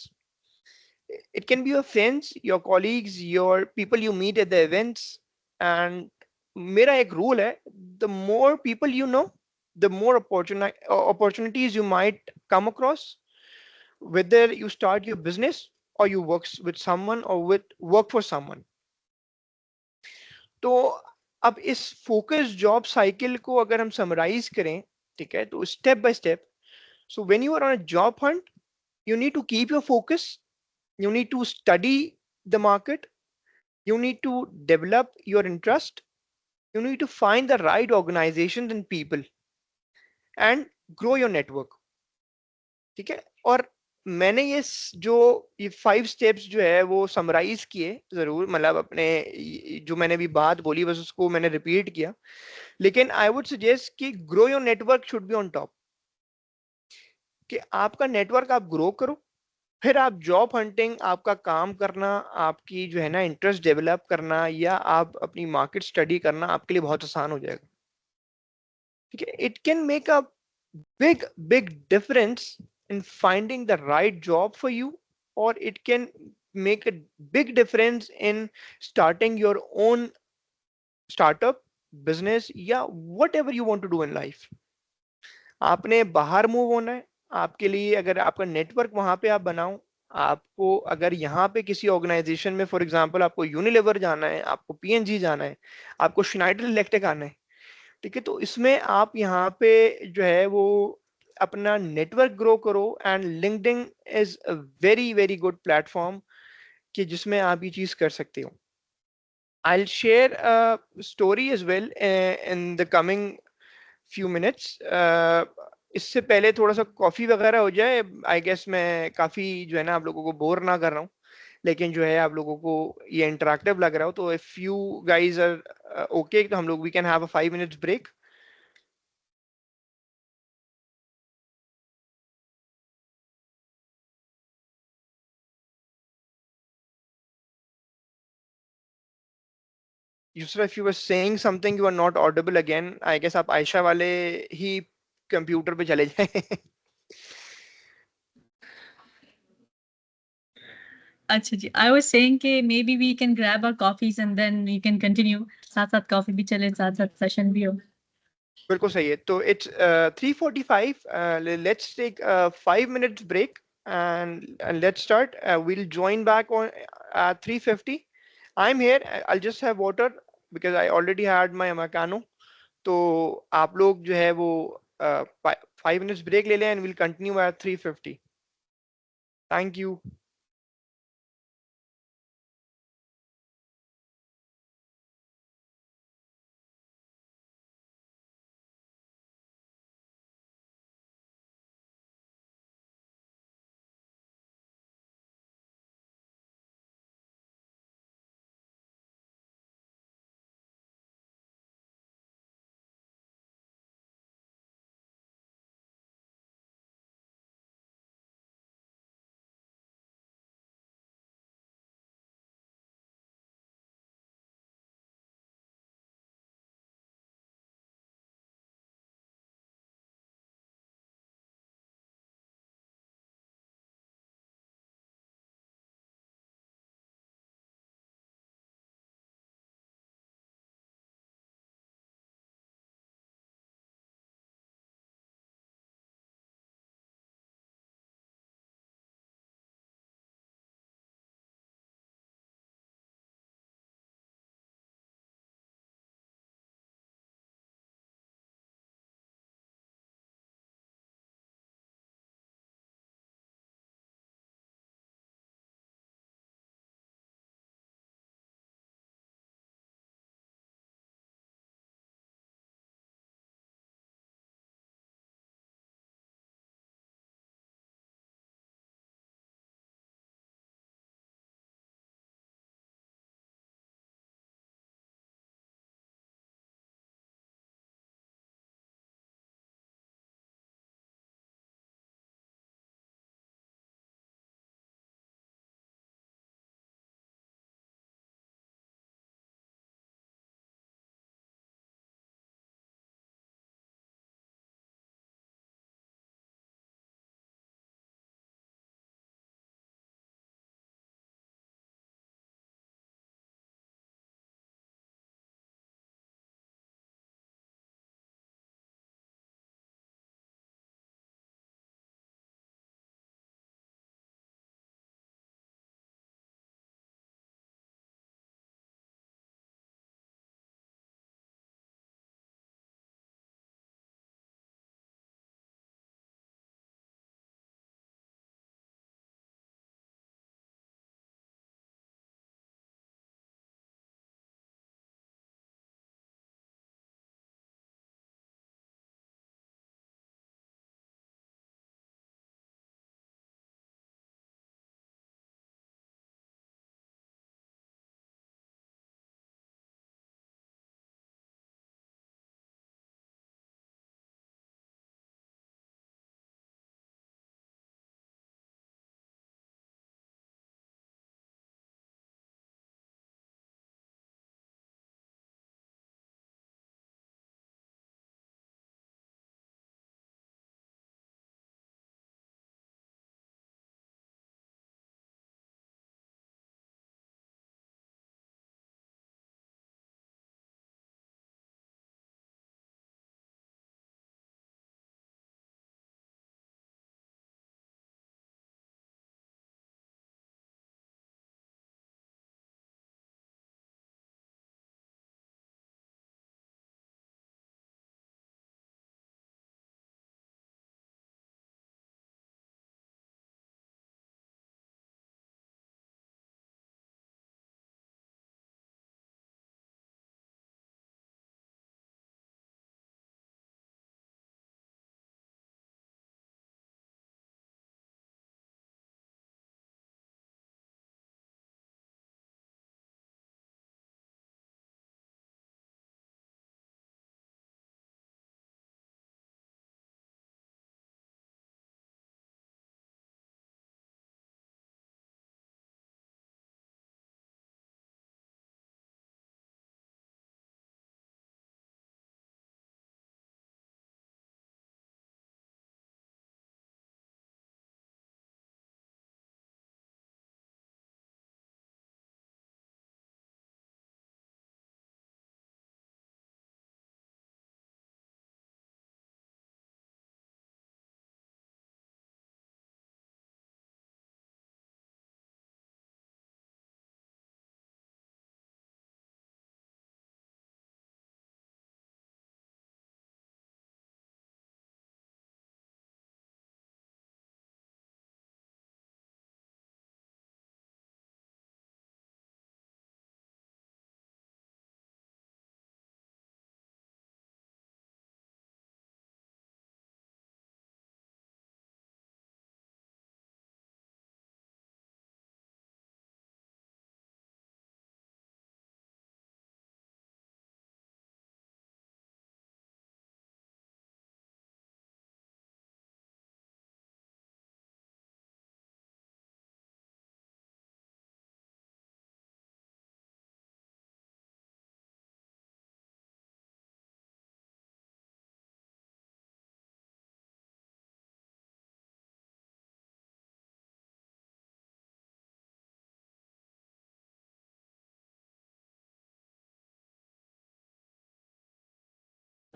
Speaker 2: It can be your friends, your colleagues, your people you meet at the events. And मेरा एक rule है, the more people you know, the more opportunities you might come across, whether you start your business or you work with someone or work for someone. तो अब इस focus job cycle को अगर हम summarise करें, ठीक है, तो step by step, so when you are on a job hunt, you need to keep your focus, you need to study the market, you need to develop your interest, you need to find the right organizations and people and grow your network. ठीक है, और मैंने जो ये 5 steps जो है वो summarise किए जरूर, मतलब अपने जो मैंने भी बात बोली बस उसको मैंने रिपीट किया। लेकिन आई वुड सजेस्ट कि grow your network should be on top, कि आपका नेटवर्क आप ग्रो करो, फिर आप जॉब हंटिंग, आपका काम करना, आपकी जो है ना इंटरेस्ट डेवलप करना या आप अपनी मार्केट स्टडी करना आपके लिए बहुत आसान हो जाएगा। ठीक है, it can make a big difference in finding the right job for you, or it can make a big difference in starting your own startup business या whatever you want to do in life। आपने बाहर move होना है, आपके लिए अगर आपका network वहां पे आप बनाओ, आपको अगर यहाँ पे किसी ऑर्गेनाइजेशन में फॉर एग्जांपल आपको यूनिलीवर जाना है, आपको पीएनजी जाना है, आपको श्नाइडर इलेक्ट्रिक आना है, ठीक है, तो इसमें आप यहाँ पे जो है वो अपना नेटवर्क ग्रो करो। And LinkedIn is a very very good platform कि जिसमें आप ये चीज कर सकते हो। I will share a story as well in the coming few minutes. इससे पहले थोड़ा सा कॉफी वगैरह हो जाए, आई गेस मैं काफी जो है ना आप लोगों को बोर ना कर रहा हूँ, लेकिन जो है आप लोगों को ये इंटरेक्टिव लग रहा हो, तो if you guys are okay तो हम लोग we can have a 5 minutes break. Yusra, if you were saying something, you are not audible again. I guess आप आयशा वाले ही कंप्यूटर पे चले जाएं।
Speaker 1: अच्छा जी, आई वाज सेइंग कि maybe we can grab our coffees and then we can continue, साथ साथ coffee भी चले, साथ साथ सेशन भी हो।
Speaker 2: बिल्कुल सही है, तो it's 3:45, let's take 5 minutes break and let's start. We'll join back on 3:50. I'm here. I'll just have water because I already had my Americano. तो आप लोग जो है वो 5 minutes break ले लें and we'll continue at 3:50. Thank you.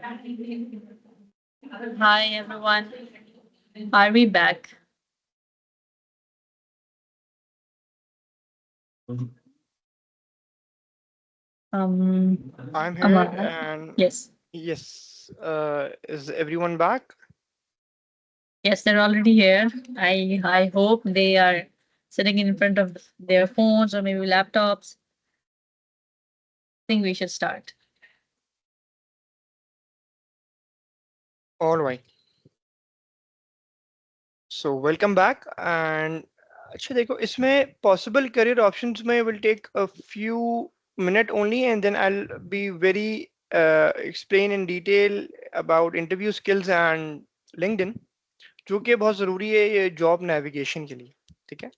Speaker 1: Hi everyone. Are we back?
Speaker 2: I'm here,
Speaker 1: Amar.
Speaker 2: and
Speaker 1: Yes.
Speaker 2: yes, is everyone back?
Speaker 1: Yes, they're already here. I hope they are sitting in front of their phones or maybe laptops. I think we should start.
Speaker 2: All right. So welcome back, and अच्छा देखो इसमें possible career options में will take a few minute only, and then I'll be very explain in detail about interview skills and LinkedIn, जो कि बहुत ज़रूरी है ये job navigation के लिए, ठीक है?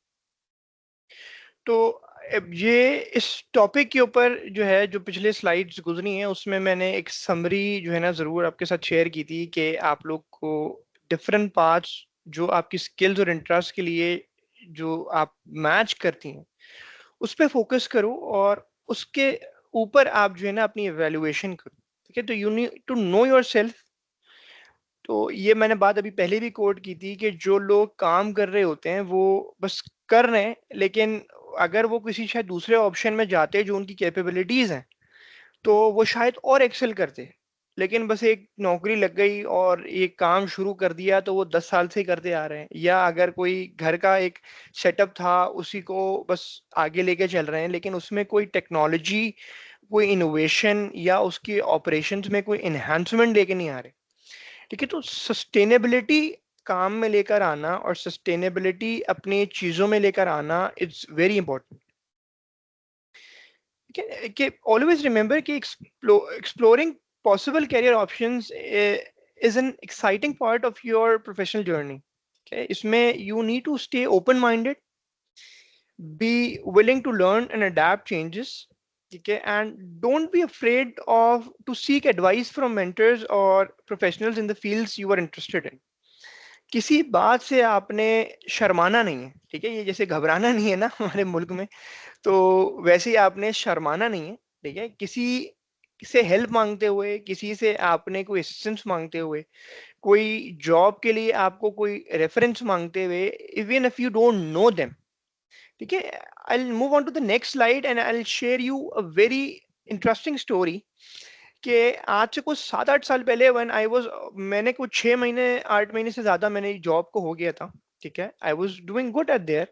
Speaker 2: तो अब ये इस टॉपिक के ऊपर जो है जो पिछले स्लाइड्स गुजरी हैं उसमें मैंने एक समरी जो है ना ज़रूर आपके साथ शेयर की थी कि आप लोग को डिफरेंट पार्ट्स जो आपकी स्किल्स और इंटरेस्ट के लिए जो आप मैच करती हैं उस पर फोकस करो और उसके ऊपर आप जो है ना अपनी एवेल्युएशन करो, ठीक है? तो you need to know yourself. तो ये मैंने बात अभी पहले भी कोट की थी कि जो लोग काम कर रहे होते हैं वो बस कर रहे हैं, लेकिन अगर वो किसी शायद दूसरे ऑप्शन में जाते जो उनकी कैपेबिलिटीज हैं तो वो शायद और एक्सेल करते, लेकिन बस एक नौकरी लग गई और एक काम शुरू कर दिया तो वो 10 साल से ही करते आ रहे हैं, या अगर कोई घर का एक सेटअप था उसी को बस आगे लेके चल रहे हैं, लेकिन उसमें कोई टेक्नोलॉजी, कोई इनोवेशन या उसके ऑपरेशंस में कोई इन्हांसमेंट लेके नहीं आ रहे, ठीक है? तो सस्टेनेबिलिटी काम में लेकर आना और सस्टेनेबिलिटी अपनी चीजों में लेकर आना इट्स वेरी इंपॉर्टेंट। कि ऑलवेज रिमेंबर कि exploring possible career options is an exciting part of your professional journey. इसमें you need to stay open minded, be willing to learn and adapt changes, okay, and don't be afraid of to seek advice from mentors or professionals in the fields you are interested in। किसी बात से आपने शर्माना नहीं है, ठीक है? ये जैसे घबराना नहीं है ना हमारे मुल्क में, तो वैसे ही आपने शर्माना नहीं है, ठीक है? किसी से हेल्प मांगते हुए, किसी से आपने कोई असिस्टेंस मांगते हुए, कोई जॉब के लिए आपको कोई रेफरेंस मांगते हुए, even if you don't know them, ठीक है? I move on to the next slide and I share you a very interesting story कि आज से कुछ 7-8 साल पहले व्हेन आई वाज, मैंने कुछ 6 महीने 8 महीने से ज्यादा मैंने जॉब को हो गया था, ठीक है? I was doing good at there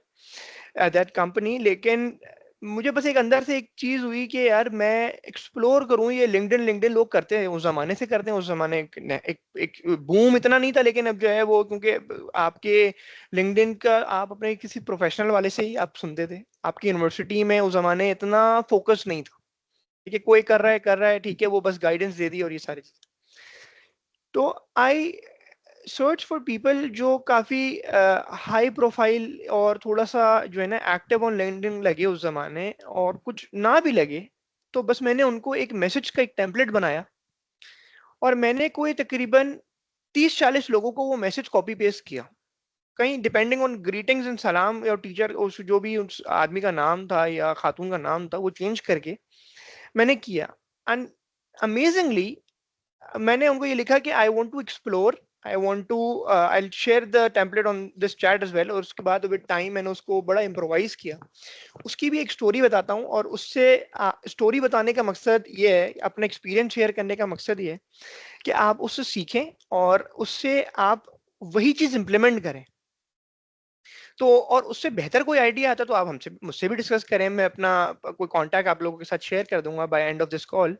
Speaker 2: at that company, लेकिन मुझे बस एक अंदर से एक चीज हुई कि यार मैं एक्सप्लोर करूं, ये लिंक्डइन लिंक्डइन लोग करते हैं, उस जमाने से करते हैं, उस जमाने एक बूम इतना नहीं था, लेकिन अब जो है वो क्योंकि आपके लिंक्डइन का आप अपने किसी प्रोफेशनल वाले से ही आप सुनते थे, आपकी यूनिवर्सिटी में उस जमाने इतना फोकस नहीं था, ठीक है? कोई कर रहा है ठीक है, वो बस गाइडेंस दे दी और ये सारी चीजें। तो आई सर्च फॉर पीपल जो काफी हाई प्रोफाइल और थोड़ा सा जो है ना एक्टिव ऑन लिंक्डइन लगे उस जमाने, और कुछ ना भी लगे तो बस मैंने उनको एक मैसेज का एक टेम्पलेट बनाया और मैंने कोई तकरीबन 30-40 लोगों को वो मैसेज कॉपी पेस्ट किया, कहीं डिपेंडिंग ऑन ग्रीटिंग्स एंड सलाम या टीचर उस जो भी उस आदमी का नाम था या खातून का नाम था वो चेंज करके मैंने किया। एंड अमेजिंगली मैंने उनको ये लिखा कि I want to explore, I want to, I share the template on this chat as well, और उसके बाद विद टाइम मैंने उसको बड़ा इम्प्रोवाइज किया। उसकी भी एक स्टोरी बताता हूँ, और उससे स्टोरी बताने का मकसद ये है, अपना एक्सपीरियंस शेयर करने का मकसद ये है कि आप उससे सीखें और उससे आप वही चीज इंप्लीमेंट करें। तो और उससे बेहतर कोई आइडिया आता तो आप हमसे मुझसे भी डिस्कस करें, मैं अपना कोई कांटेक्ट आप लोगों के साथ शेयर कर दूंगा by end of this call.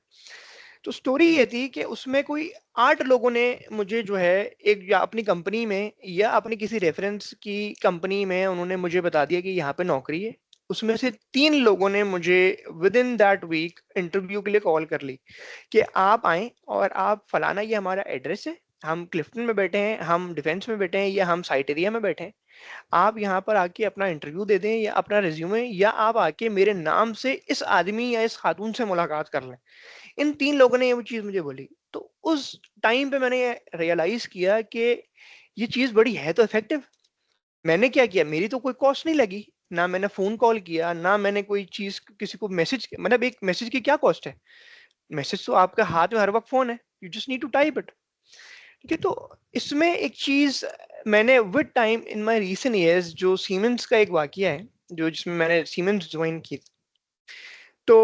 Speaker 2: तो स्टोरी ये थी कि उसमें कोई 8 लोगों ने मुझे जो है एक, या अपनी कंपनी में या अपनी किसी रेफरेंस की कंपनी में उन्होंने मुझे बता दिया कि यहाँ पे नौकरी है। उसमें से 3 लोगों ने मुझे within that week interview के लिए कॉल कर ली कि आप आए और आप फलाना, ये हमारा एड्रेस है, हम क्लिफ्टन में बैठे हैं, हम डिफेंस में बैठे हैं, या हम साइट एरिया में बैठे हैं, आप यहाँ पर आके अपना इंटरव्यू दे दें या अपना रिज्यूमे, या आप आके मेरे नाम से इस आदमी या इस खातून से मुलाकात कर लें। इन 3 लोगों ने ये वो चीज मुझे बोली, तो उस टाइम पे मैंने रियलाइज किया कि ये चीज बड़ी है तो इफेक्टिव। मैंने क्या किया, मेरी तो कोई कॉस्ट नहीं लगी, ना मैंने फोन कॉल किया, ना मैंने कोई चीज किसी को मैसेज, मतलब एक मैसेज की क्या कॉस्ट है? मैसेज तो आपके हाथ में हर वक्त फोन है, you just need to type it. ठीक है, तो इसमें एक चीज मैंने with time in my recent years, जो सीमेंस का एक वाकया है जो जिसमें मैंने सीमेंस ज्वाइन की, तो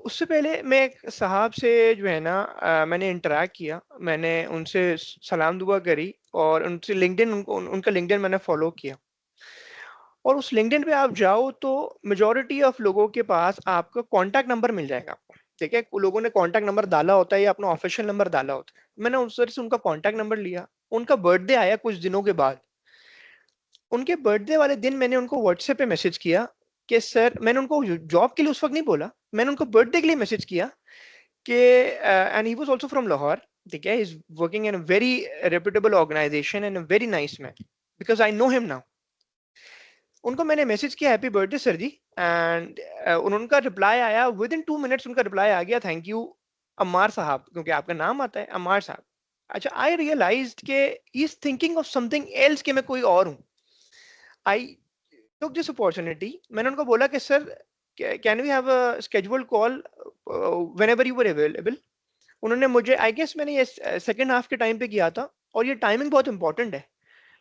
Speaker 2: उससे पहले मैं एक साहब से जो है ना मैंने इंटरेक्ट किया, मैंने उनसे सलाम दुआ करी और उनसे लिंक्डइन उनका लिंक्डइन मैंने फॉलो किया। और उस लिंक्डइन पे आप जाओ तो मेजोरिटी ऑफ लोगों के पास आपका कॉन्टैक्ट नंबर मिल जाएगा आपको। ठीक है, लोगों ने कॉन्टैक्ट नंबर डाला होता है या अपना ऑफिशियल नंबर डाला होता है। मैंने उस तरह से उनका कॉन्टैक्ट नंबर लिया, उनका बर्थडे आया कुछ दिनों के बाद। उनके बर्थडे वाले दिन मैंने उनको व्हाट्सएप पे मैसेज किया कि सर, मैंने उनको जॉब के लिए उस वक्त नहीं बोला, मैंने उनको बर्थडे के लिए मैसेज किया कि and he was also from Lahore. ठीक है, he is working in a very reputable organization and a very nice man because I know him now. उनको मैंने मैसेज किया happy birthday sir ji, and उनका रिप्लाई आया विद इन 2 मिनट्स। उनका reply आ गया थैंक यू अम्मार साहब, क्योंकि आपका नाम आता है अम्मार साहब। अच्छा, आई रियलाइज्ड के he is thinking of something else, कि मैं कोई और हूँ। आई टुक दिस अपॉर्चुनिटी, मैंने उनको बोला कि sir can we have a scheduled call whenever you were available. उन्होंने मुझे, आई गेस मैंने ये सेकंड हाफ के टाइम पे किया था, और ये टाइमिंग बहुत इंपॉर्टेंट है।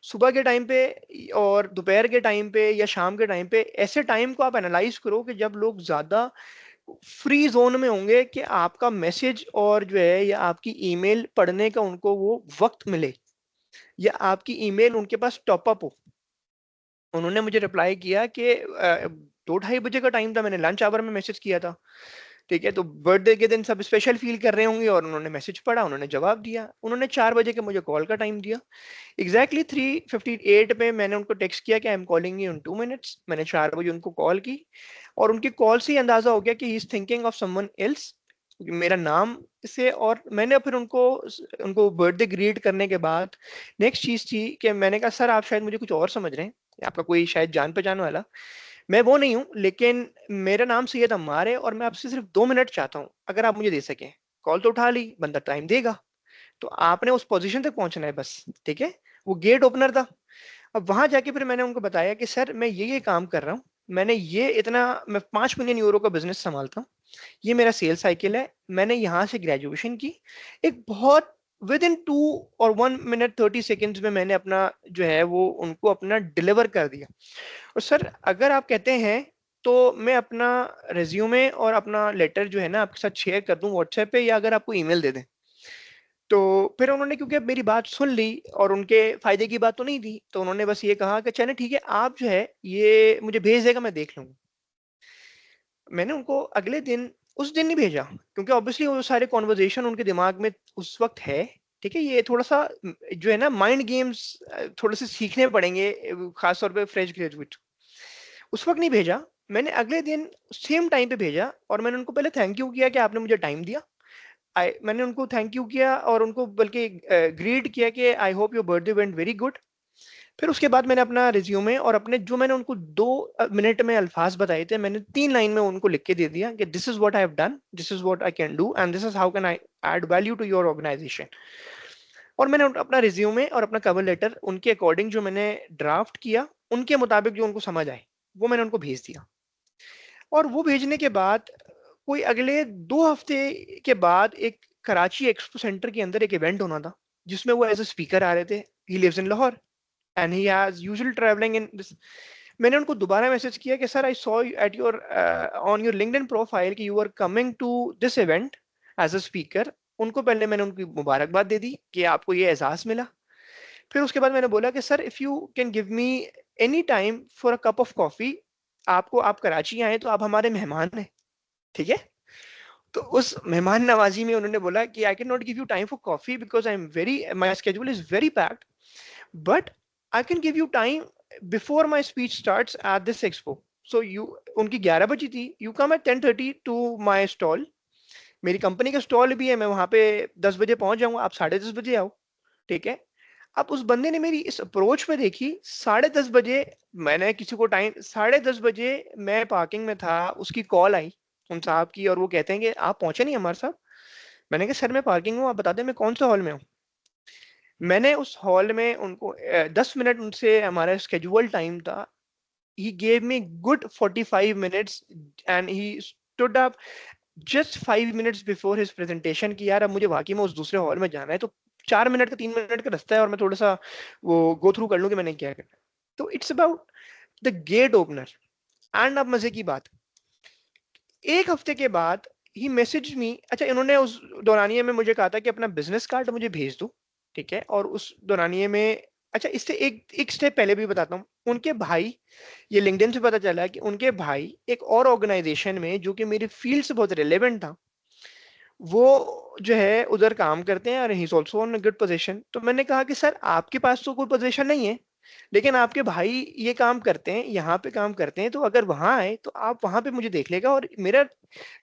Speaker 2: सुबह के टाइम पे और दोपहर के टाइम पे या शाम के टाइम पे, ऐसे टाइम को आप एनालाइज करो कि जब लोग ज्यादा फ्री जोन में होंगे कि आपका मैसेज और जो है या आपकी ईमेल पढ़ने का उनको वो वक्त मिले, या आपकी ईमेल उनके पास टॉप अप हो। उन्होंने मुझे रिप्लाई किया कि 2-2:30 बजे का टाइम था, मैंने लंच आवर में मैसेज किया था। ठीक है, तो बर्थडे के दिन सब स्पेशल फील कर रहे होंगे और उन्होंने मैसेज पढ़ा, उन्होंने जवाब दिया। उन्होंने 4 बजे के मुझे कॉल का टाइम दिया। एग्जैक्टली 3:58 पे मैंने उनको टेक्स्ट किया कि I am calling you in 2 minutes. मैंने 4 बजे उनको कॉल की, और उनकी कॉल से ही अंदाजा हो गया कि he is thinking of someone else, मेरा नाम से। और मैंने फिर उनको उनको बर्थडे ग्रीट करने के बाद नेक्स्ट चीज थी कि मैंने कहा सर, आप शायद मुझे कुछ और समझ रहे हैं, आपका कोई शायद जान पहचान वाला, मैं वो नहीं हूँ, लेकिन मेरा नाम सैयद अम्मार है और मैं आपसे सिर्फ 2 मिनट चाहता हूँ, अगर आप मुझे दे सकें। कॉल तो उठा ली, बंदा टाइम देगा, तो आपने उस पोजीशन तक पहुंचना है बस। ठीक है, वो गेट ओपनर था। अब वहां जाके फिर मैंने उनको बताया कि सर, मैं ये काम कर रहा हूँ, मैंने ये इतना, मैं 5 मिलियन यूरो का बिजनेस संभालता हूँ, ये मेरा सेल्स साइकिल है, मैंने यहाँ से ग्रेजुएशन की। एक बहुत विद इन 2 और 1 मिनट 30 सेकेंड्स में मैंने अपना जो है वो उनको अपना डिलीवर कर दिया। और सर, अगर आप कहते हैं तो मैं अपना रेज्यूमे और अपना लेटर जो है ना आपके साथ शेयर कर दूं व्हाट्सएप पे, या अगर आपको ईमेल दे दें। तो फिर उन्होंने, क्योंकि अब मेरी बात सुन ली और उनके फायदे की बात तो नहीं थी, तो उन्होंने बस ये कहा कि चले ठीक है, आप जो है ये मुझे भेज देगा, मैं देख लूंगा। मैंने उनको अगले दिन, उस दिन नहीं भेजा, क्योंकि ऑब्वियसली वो सारे कॉन्वर्जेशन उनके दिमाग में उस वक्त है। ठीक है, ये थोड़ा सा जो है ना माइंड गेम्स थोड़े से सीखने पड़ेंगे, खासतौर पे फ्रेश ग्रेजुएट। उस वक्त नहीं भेजा, मैंने अगले दिन सेम टाइम पे भेजा, और मैंने उनको पहले थैंक यू किया कि आपने मुझे टाइम दिया। मैंने उनको थैंक यू किया और उनको बल्कि ग्रीट किया कि I hope your birthday went very good. फिर उसके बाद मैंने अपना रिज्यूमे और अपने जो मैंने उनको 2 मिनट में अल्फाज बताए थे, मैंने 3 लाइन में उनको लिख के दे दिया कि this is what I have done, this is what I can do, and this is how can I add value to your organization. और मैंने अपना रिज्यूमे और अपना कवर लेटर उनके अकॉर्डिंग जो मैंने ड्राफ्ट किया, उनके मुताबिक जो उनको समझ आए, वो मैंने उनको भेज दिया। और वो भेजने के बाद कोई अगले 2 हफ्ते के बाद एक कराची एक्सपो सेंटर के अंदर एक इवेंट होना था, जिसमें वो एज ए स्पीकर आ रहे थे। He lives in Lahore and he has usual travelling in this. मैंने उनको दोबारा मैसेज किया कि sir, I saw at your on your LinkedIn profile कि you are coming to this event as a speaker. उनको पहले मैंने उनकी मुबारकबाद दे दी कि आपको ये एहसास मिला। फिर उसके बाद मैंने बोला कि sir, if you can give me any time for a cup of coffee, आपको, आप कराची आए तो आप हमारे मेहमान हैं। ठीक है, तो उस मेहमान नवाजी में उन्होंने बोला कि I can not give you time for coffee because I am very, my schedule is very packed, but I can give you time before my speech starts at this expo. So you, उनकी 11 बजी थी, you come at 10:30 to my stall. मेरी company का stall भी है, मैं वहां पे 10 बजे पहुंच जाऊंगा, आप 10:30 बजे आओ। ठीक है, अब उस बंदे ने मेरी इस अप्रोच पे देखी, 10:30 बजे मैंने किसी को टाइम, 10:30 बजे मैं पार्किंग में था, उसकी कॉल आई उन साहब की, और वो कहते हैं कि आप पहुंचे नहीं हमारे साहब। मैंने कहा सर, मैं पार्किंग हूँ, आप बता दें मैं कौन से हॉल में हूँ। मैंने उस हॉल में उनको 10 मिनट उनसे हमारा स्केड्यूल टाइम था। He gave me good 45 minutes and he stood up. Just 5 minutes before his presentation की यार अब मुझे वाकई में उस दूसरे हॉल में जाना है, तो 4 मिनट का 3 मिनट का रास्ता है और मैं थोड़ा सा वो गो थ्रू कर लूं कि मैंने क्या करना है। तो it's about the gate opener. And अब मजे की बात, एक हफ्ते के बाद ही मैसेज मी, अच्छा इन्होंने उस दौरानिये में मुझे कहा था कि अपना बिजनेस कार्ड मुझे भेज दो, ठीक है, और उस दौरानिये में, अच्छा इससे एक एक स्टेप पहले भी बताता हूँ, उनके भाई, ये लिंक्डइन से पता चला कि उनके भाई एक और ऑर्गेनाइजेशन में जो कि मेरी फील्ड से बहुत रिलेवेंट था, वो जो है उधर काम करते हैं और he is also on good position. तो मैंने कहा कि सर आपके पास तो कोई पोजीशन नहीं है, लेकिन आपके भाई ये काम करते हैं, यहाँ पे काम करते हैं, तो अगर वहां आए तो आप वहां पे मुझे देख लेगा, और मेरा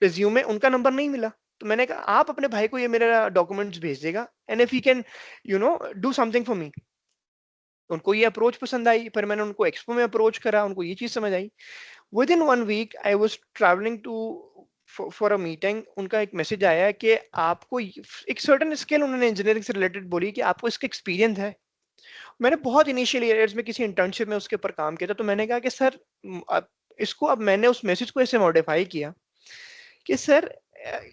Speaker 2: रिज्यूमे उनका नंबर नहीं मिला, तो मैंने कहा आप अपने भाई को ये मेरा डॉक्यूमेंट्स भेज देगा, and if he can do something for me. उनको ये अप्रोच पसंद आई, पर मैंने उनको एक्सपो में अप्रोच करा, उनको ये चीज समझ आई। Within 1 week I was travelling to for a meeting, उनका एक मैसेज आया कि आपको एक सर्टन स्किल, उन्होंने इंजीनियरिंग से रिलेटेड बोली कि आपको इसका एक्सपीरियंस है। मैंने बहुत इनिशियल ईयर्स में किसी इंटर्नशिप में उसके ऊपर काम किया था, तो मैंने कहा कि सर अब इसको, अब मैंने उस मैसेज को ऐसे मॉडिफाई किया कि सर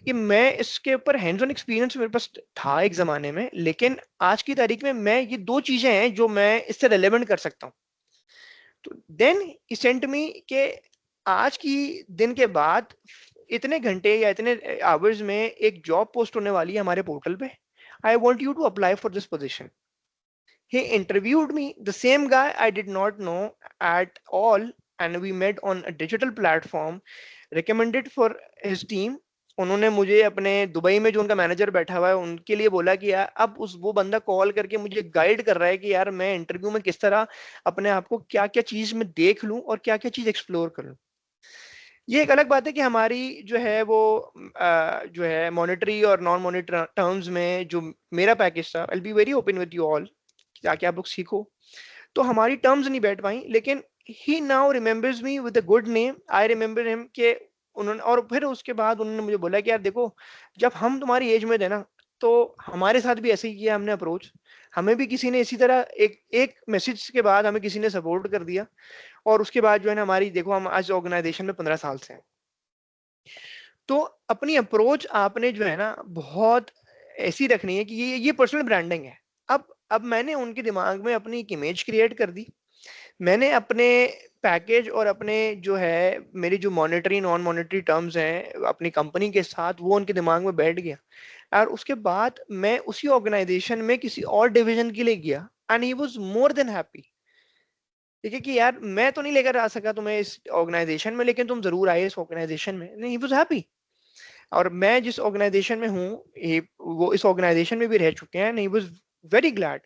Speaker 2: कि मैं इसके ऊपर हैंड्स ऑन एक्सपीरियंस मेरे पास था एक जमाने में, लेकिन आज की तारीख में मैं ये दो चीजें हैं जो मैं इससे रेलेवेंट कर सकता हूँ। तो देन ही सेंट मी के आज की दिन के बाद इतने घंटे या इतने आवर्स में एक जॉब पोस्ट होने वाली है हमारे पोर्टल पे, I want you to apply for this position. He interviewed me, the same guy I did not know at all, and we met on a digital platform, recommended for his team. उन्होंने मुझे अपने Dubai में जो उनका manager बैठा हुआ है उनके लिए बोला कि यार अब उस वो बंदा कॉल करके मुझे गाइड कर रहा है कि यार मैं इंटरव्यू में किस तरह अपने आप को क्या क्या चीज में देख लूं और क्या क्या चीज एक्सप्लोर कर लूं। ये एक अलग बात है कि हमारी जो है वो जो है मॉनेटरी और नॉन मॉनेटरी टर्म्स में जो मेरा पैकेज था, I will be very open with you all, ताकि आप लोग सीखो, तो हमारी टर्म्स नहीं बैठ पाई, लेकिन he now remembers me with a good name, I remember him के उन्होंने, और फिर उसके बाद उन्होंने मुझे बोला कि यार देखो, जब हम तुम्हारी एज में थे ना, तो हमारे साथ भी ऐसे ही किया हमने अप्रोच, हमें भी किसी ने इसी तरह एक एक मैसेज के बाद हमें किसी ने सपोर्ट कर दिया, और उसके बाद जो है ना हमारी, देखो हम आज ऑर्गेनाइजेशन में 15 साल से हैं। तो अपनी अप्रोच आपने जो है ना बहुत ऐसी रखनी है कि ये पर्सनल ब्रांडिंग है। अब मैंने उनके दिमाग में अपनी एक इमेज क्रिएट कर दी, मैंने अपने पैकेज और अपने जो है मेरी जो मॉनेटरी नॉन मॉनेटरी टर्म्स हैं अपनी कंपनी के साथ, वो उनके दिमाग में बैठ गया, और उसके बाद मैं उसी ऑर्गेनाइजेशन में किसी और डिवीजन के लिए गया, and he was more than happy. ठीक है कि यार मैं तो नहीं लेकर आ सका तुम्हें इस ऑर्गेनाइजेशन में, लेकिन तुम जरूर आए इस ऑर्गेनाइजेशन में, नहीं, ही वाज हैप्पी। और मैं जिस ऑर्गेनाइजेशन में हूँ, वो इस ऑर्गेनाइजेशन में भी रह चुके हैं, ही वाज वेरी ग्लैड।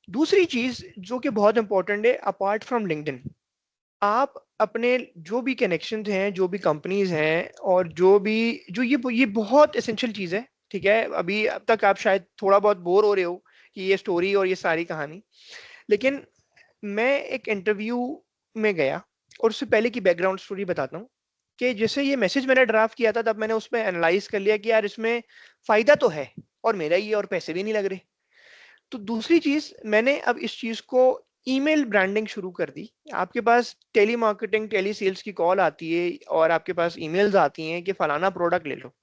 Speaker 2: दूसरी चीज जो कि बहुत इंपॉर्टेंट है, अपार्ट फ्रॉम लिंक्डइन, आप अपने जो भी कनेक्शन हैं, जो भी कंपनीज हैं, और जो भी जो ये बहुत एसेंशियल चीज है। ठीक है, अभी अब तक आप शायद थोड़ा बहुत बोर हो रहे हो कि ये स्टोरी और ये सारी कहानी, लेकिन मैं एक इंटरव्यू में गया, और उससे पहले की बैकग्राउंड स्टोरी बताता हूँ कि जैसे ये मैसेज मैंने ड्राफ्ट किया था, तब मैंने उसमें एनालाइज कर लिया कि यार इसमें फायदा तो है, और मेरा ही है, और पैसे भी नहीं लग रहे। तो दूसरी चीज, मैंने अब इस चीज को ईमेल ब्रांडिंग शुरू कर दी। आपके पास टेली मार्केटिंग, टेली सेल्स की कॉल आती है, और आपके पास ईमेल्स आती हैं कि फलाना प्रोडक्ट ले लो,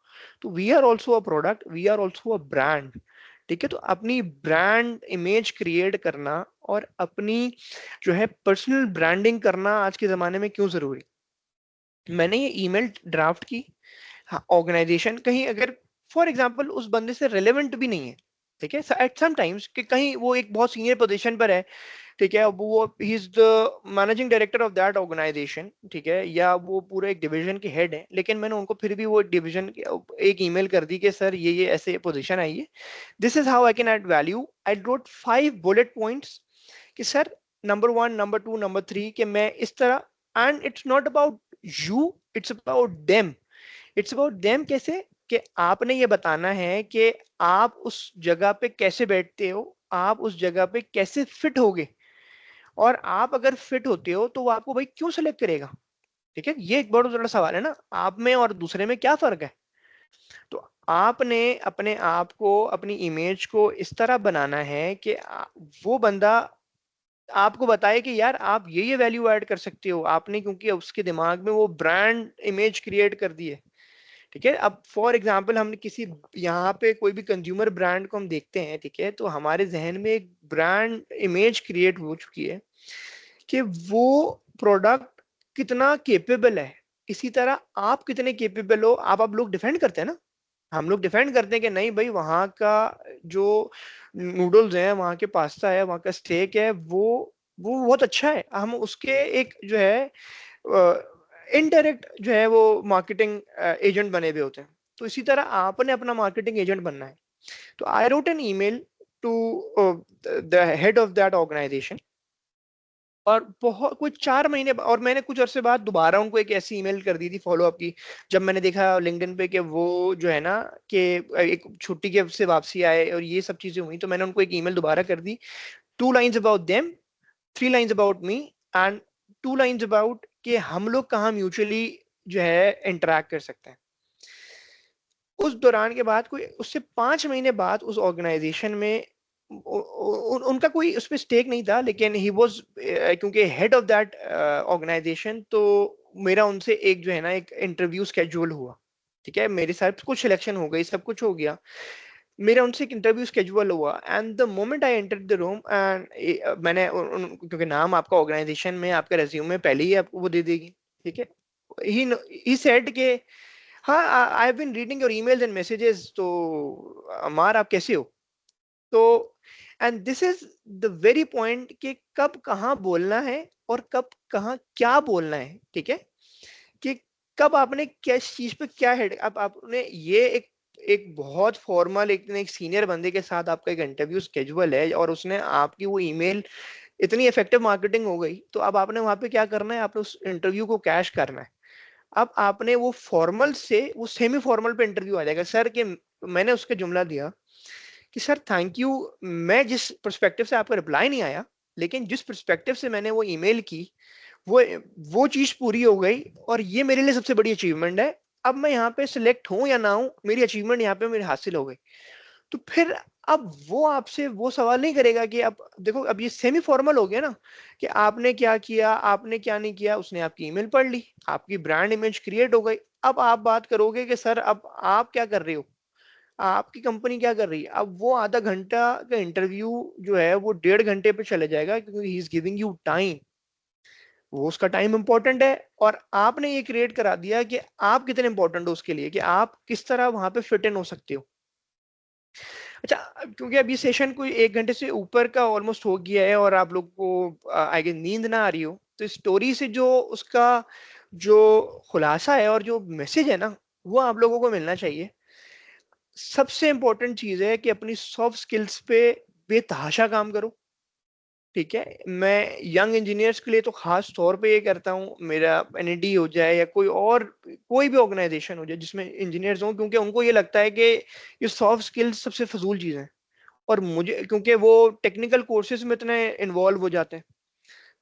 Speaker 2: तो we are also a product, we are also a brand. ठीक है, तो अपनी ब्रांड इमेज क्रिएट करना और अपनी जो है पर्सनल ब्रांडिंग करना आज के जमाने में क्यों जरूरी। मैंने ये ईमेल ड्राफ्ट की, हाँ, ऑर्गेनाइजेशन कहीं अगर फॉर एग्जांपल उस बंदे से रेलेवेंट भी नहीं है, ठीक है, एट सम टाइम्स कि कहीं वो एक बहुत सीनियर पोजीशन पर है, ठीक है, अब वो he is the managing director of that organization, ठीक है, या वो पूरे एक डिवीजन के हेड है, लेकिन मैंने उनको फिर भी वो डिवीजन एक ईमेल कर दी कि सर ये ऐसे पोजीशन आई है, this is how I can add value. I wrote 5 bullet points कि सर नंबर 1, नंबर 2, नंबर 3, कि मैं इस तरह, and it's not about you, it's about them. It's about them कैसे, कि आपने ये बताना है कि आप उस जगह पे कैसे बैठते हो, आप उस जगह पे कैसे फिट होगे, और आप अगर फिट होते हो तो वो आपको भाई क्यों सेलेक्ट करेगा। ठीक है, ये एक बहुत बड़ा सवाल है ना, आप में और दूसरे में क्या फर्क है। तो आपने अपने आप को, अपनी इमेज को इस तरह बनाना है कि वो बंदा आपको बताए कि यार आप ये वैल्यू ऐड कर सकते हो, आपने क्योंकि उसके दिमाग में वो ब्रांड इमेज क्रिएट कर दी है। ठीक है। अब फॉर एग्जांपल हमने किसी यहाँ पे कोई भी कंज्यूमर ब्रांड को हम देखते हैं, ठीक है, तो हमारे जहन में एक ब्रांड इमेज क्रिएट हो चुकी है कि वो प्रोडक्ट कितना केपेबल है। इसी तरह आप कितने केपेबल हो, आप लोग डिफेंड करते हैं ना, हम लोग डिफेंड करते हैं कि नहीं भाई वहाँ का जो नूडल्स हैं, वहाँ के पास्ता है, वहाँ का स्टेक है, वो बहुत अच्छा है। हम उसके एक जो है इनडायरेक्ट जो है वो मार्केटिंग एजेंट बने हुए होते हैं। तो इसी तरह आपने अपना मार्केटिंग एजेंट बनना है। तो I wrote an email to the head of that organization, और बहुत कुछ 4 महीने और मैंने कुछ अरसे बाद दोबारा उनको एक ऐसी ईमेल कर दी थी फॉलो अप की, जब मैंने देखा लिंक्डइन पे कि वो जो है ना कि एक छुट्टी के से वापसी आए और ये सब चीजें हुई, तो मैंने उनको एक ईमेल दोबारा कर दी, 2 lines about them, 3 lines about me, and 2 lines about कि हम लोग कहाँ म्यूचुअली जो है इंटरेक्ट कर सकते हैं। उस दौरान के बाद कोई उससे 5 महीने बाद उस ऑर्गेनाइजेशन में उनका कोई उसमें स्टेक नहीं था, लेकिन ही वाज क्योंकि हेड ऑफ दैट ऑर्गेनाइजेशन, तो मेरा उनसे एक जो है ना एक इंटरव्यू स्केड्यूल हुआ। ठीक है, मेरे साथ कुछ सिलेक्शन हो गई, सब कुछ हो गया, मेरा उनसे एक इंटरव्यू स्केड्यूल हुआ, and the moment I entered the room and मैंने क्योंकि नाम आपका ऑर्गेनाइजेशन में आपका रेज्यूमे पहले ही आपको वो दे देगी। ठीक है, ही सेड के हाँ, I have been reading your emails and messages, तो अमार आप कैसे हो। तो and this is the very point कि कब कहाँ बोलना है और कब कहाँ क्या बोलना है। ठीक है, कि कब आपने किस चीज पे क्या हेड, अब आपने ये एक एक बहुत फॉर्मल एक सीनियर बंदे के साथ आपका एक इंटरव्यू स्केड्यूल है और उसने आपकी वो ईमेल इतनी इफेक्टिव मार्केटिंग हो गई, तो अब आपने वहां पे क्या करना है, आपने उस इंटरव्यू को कैश करना है। अब आपने वो फॉर्मल से वो सेमी फॉर्मल पे इंटरव्यू आ जाएगा सर कि मैंने उसके जुमला दिया कि सर थैंक यू, मैं जिस पर्सपेक्टिव से आपका रिप्लाई नहीं आया, लेकिन जिस पर्सपेक्टिव से मैंने वो ईमेल की, वो वो चीज पूरी हो गई और ये मेरे लिए सबसे बड़ी अचीवमेंट है। अब मैं यहाँ पे सिलेक्ट हूं या ना हूं, मेरी अचीवमेंट यहाँ पे मेरी हासिल हो गई। तो फिर अब वो आपसे वो सवाल नहीं करेगा कि अब देखो, अब ये सेमी फॉर्मल हो गया ना कि आपने क्या किया, आपने क्या नहीं किया, उसने आपकी ईमेल पढ़ ली, आपकी ब्रांड इमेज क्रिएट हो गई। अब आप बात करोगे कि सर अब आप क्या कर रहे हो, आपकी कंपनी क्या कर रही है। अब वो आधा घंटा का इंटरव्यू जो है वो 1.5 घंटे पे चले जाएगा, क्योंकि he is giving you time, वो उसका टाइम इंपॉर्टेंट है, और आपने ये क्रिएट करा दिया कि आप कितने इंपॉर्टेंट हो उसके लिए, कि आप किस तरह वहां पे फिट इन हो सकते हो। अच्छा, क्योंकि अब ये सेशन कोई 1 घंटे से ऊपर का ऑलमोस्ट हो गया है और आप लोग को आई गेस नींद ना आ रही हो, तो स्टोरी से जो उसका जो खुलासा है और जो मैसेज है ना, वो आप लोगों को मिलना चाहिए। सबसे इंपॉर्टेंट चीज है कि अपनी सॉफ्ट स्किल्स पे बेतहाशा काम करो। ठीक है, मैं यंग इंजीनियर्स के लिए तो खास तौर पे ये करता हूँ, मेरा एनईडी हो जाए या कोई और कोई भी ऑर्गेनाइजेशन हो जाए जिसमें इंजीनियर्स हों, क्योंकि उनको ये लगता है कि ये सॉफ्ट स्किल्स सबसे फजूल चीज है, और मुझे क्योंकि वो टेक्निकल कोर्सेज में इतने इन्वॉल्व हो जाते हैं।